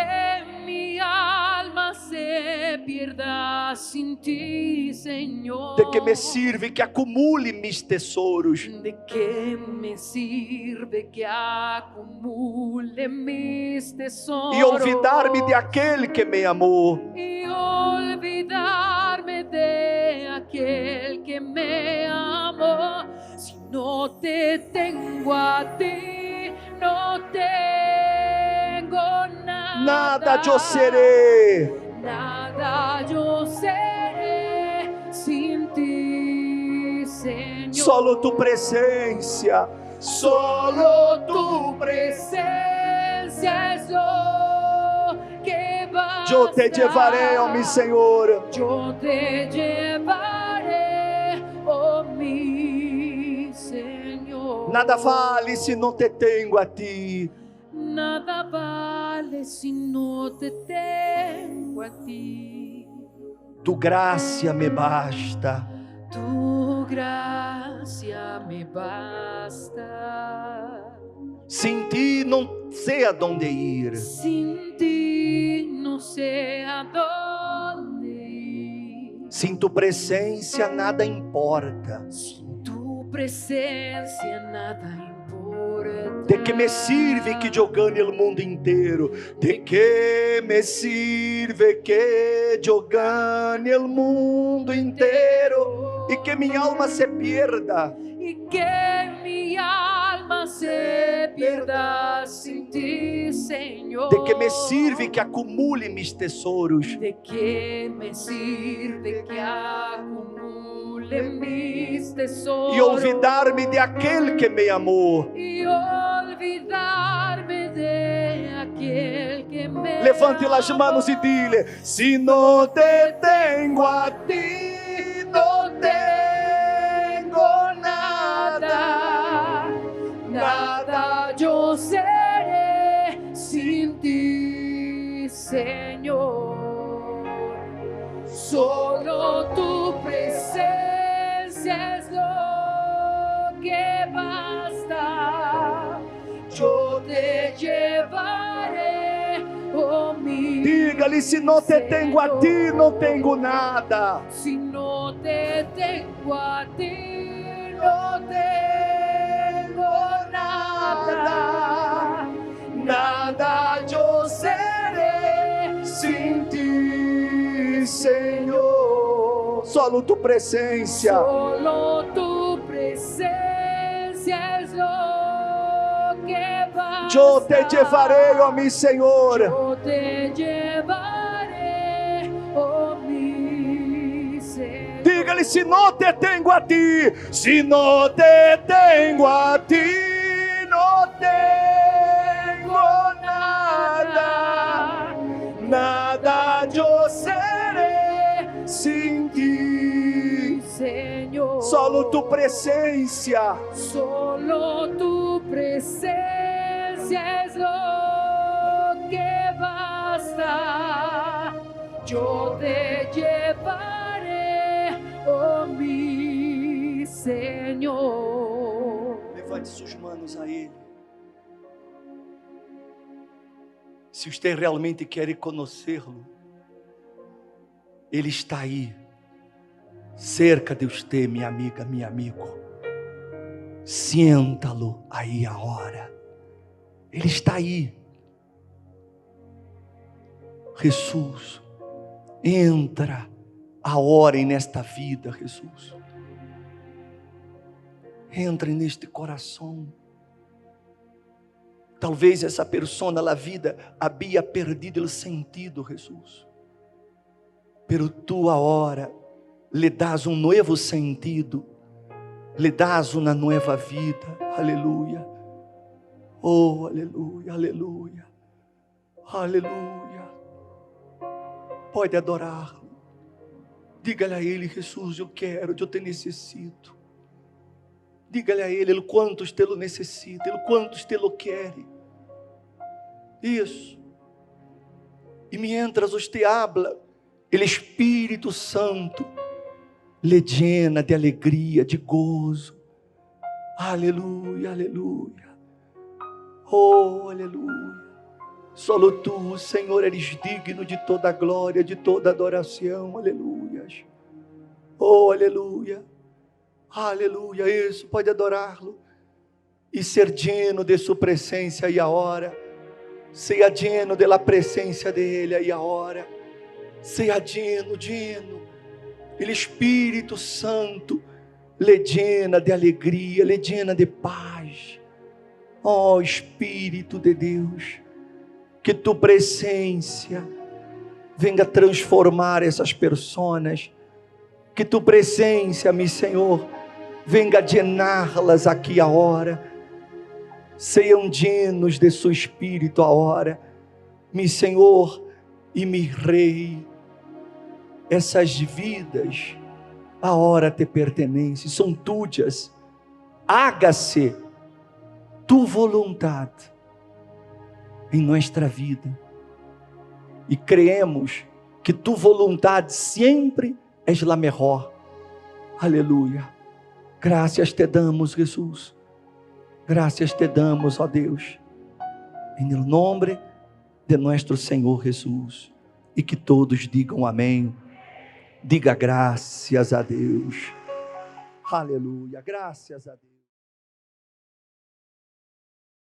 mi alma se pierda sin ti, Señor? ¿De qué me sirve que acumule mis tesouros? ¿De qué me sirve que acumule mis tesoros y olvidar-me de aquel que me amó? Y olvidarme de aquel que me amó. Si no te tengo a ti, no tengo nada. Nada yo seré. Nada yo seré sin ti, Señor. Solo tu presencia. Solo tu presencia es lo que basta. Yo te llevaré, oh mi Señor. Yo te llevaré, oh mi Señor. Nada vale si no te tengo a ti. Nada vale si no te tengo a ti. Tu gracia me basta. Tu gracia me basta. Sin ti não sei aonde ir. Sin ti no sé a dónde ir. Sem tu presença nada importa. Sin tu presencia nada importa. De que me sirve que eu gane o mundo inteiro? De que me sirve que eu gane o mundo inteiro e que minha alma se pierda? Y que mi alma se pierda sin ti, Señor. De que me sirve que acumule mis tesouros? ¿De qué me sirve que acumule mis tesoros? E olvidar-me de aquele que me amou? Y olvidarme de aquel que me Levante as manos e dile: se não te tengo a ti, não tengo nada. Nada yo seré sin ti, Señor. Solo tu presencia es lo que basta. Yo te llevaré, oh mi Diga-lhe: se não te tengo a ti, não tengo nada. Si no te tengo a ti, no tengo nada. Nada eu serei sem ti, Senhor. Solo tu presencia. Solo tu presencia es lo que basta. Yo te llevaré, oh mi Señor. Yo te llevaré, oh mi Señor. Dígale, si no te tengo a ti, si no te tengo a ti, no tengo nada, nada yo seré sin ti. Señor, Solo tu presencia, solo tu presencia es lo que basta. Yo te llevaré, oh mi Señor. levante suas manos a Ele. Se você realmente quer conhecê-lo, Ele está aí, cerca de você, minha amiga, meu amigo. Sienta-lo aí agora. Ele está aí. Jesus, entra agora nesta vida, Jesus. Entre neste coração. Talvez essa pessoa na vida havia perdido o sentido, Jesus. Pero tu agora lhe das um novo sentido, lhe das uma nova vida. Aleluia. Oh, aleluia, aleluia, aleluia. Pode adorá-lo. Diga-lhe a Ele, Jesus, eu quero, eu te necessito. Diga-lhe a Ele o quanto te lo necessita, o quanto te lo quer. Isso. E mientras te habla, o Espírito Santo lhe llena de alegria, de gozo. Aleluia, aleluia. Oh, aleluia. Solo tu, Senhor, eres digno de toda a glória, de toda adoração. Aleluia. Oh, aleluia. Aleluia. Isso, pode adorá-lo e ser lleno de sua presença aí agora. Seja lleno de la presença dele aí agora. Seja lleno, lleno. O Espírito Santo lhe llena de alegria, lhe llena de paz. Oh, Espírito de Deus, que tu presença venga transformar essas pessoas. Que tu presença, meu Senhor, venga llená-las aqui agora. Sejam llenos de seu Espírito agora, meu Senhor e meu Rei. Essas vidas agora te pertencem, são tuas. Hágase tu vontade em nossa vida. E creemos que tu vontade sempre é a melhor. Aleluia. Graças te damos, Jesus. Graças te damos, ó Deus. Em nome de nosso Senhor Jesus. E que todos digam amém. Diga graças a Deus. Aleluia. Graças a Deus.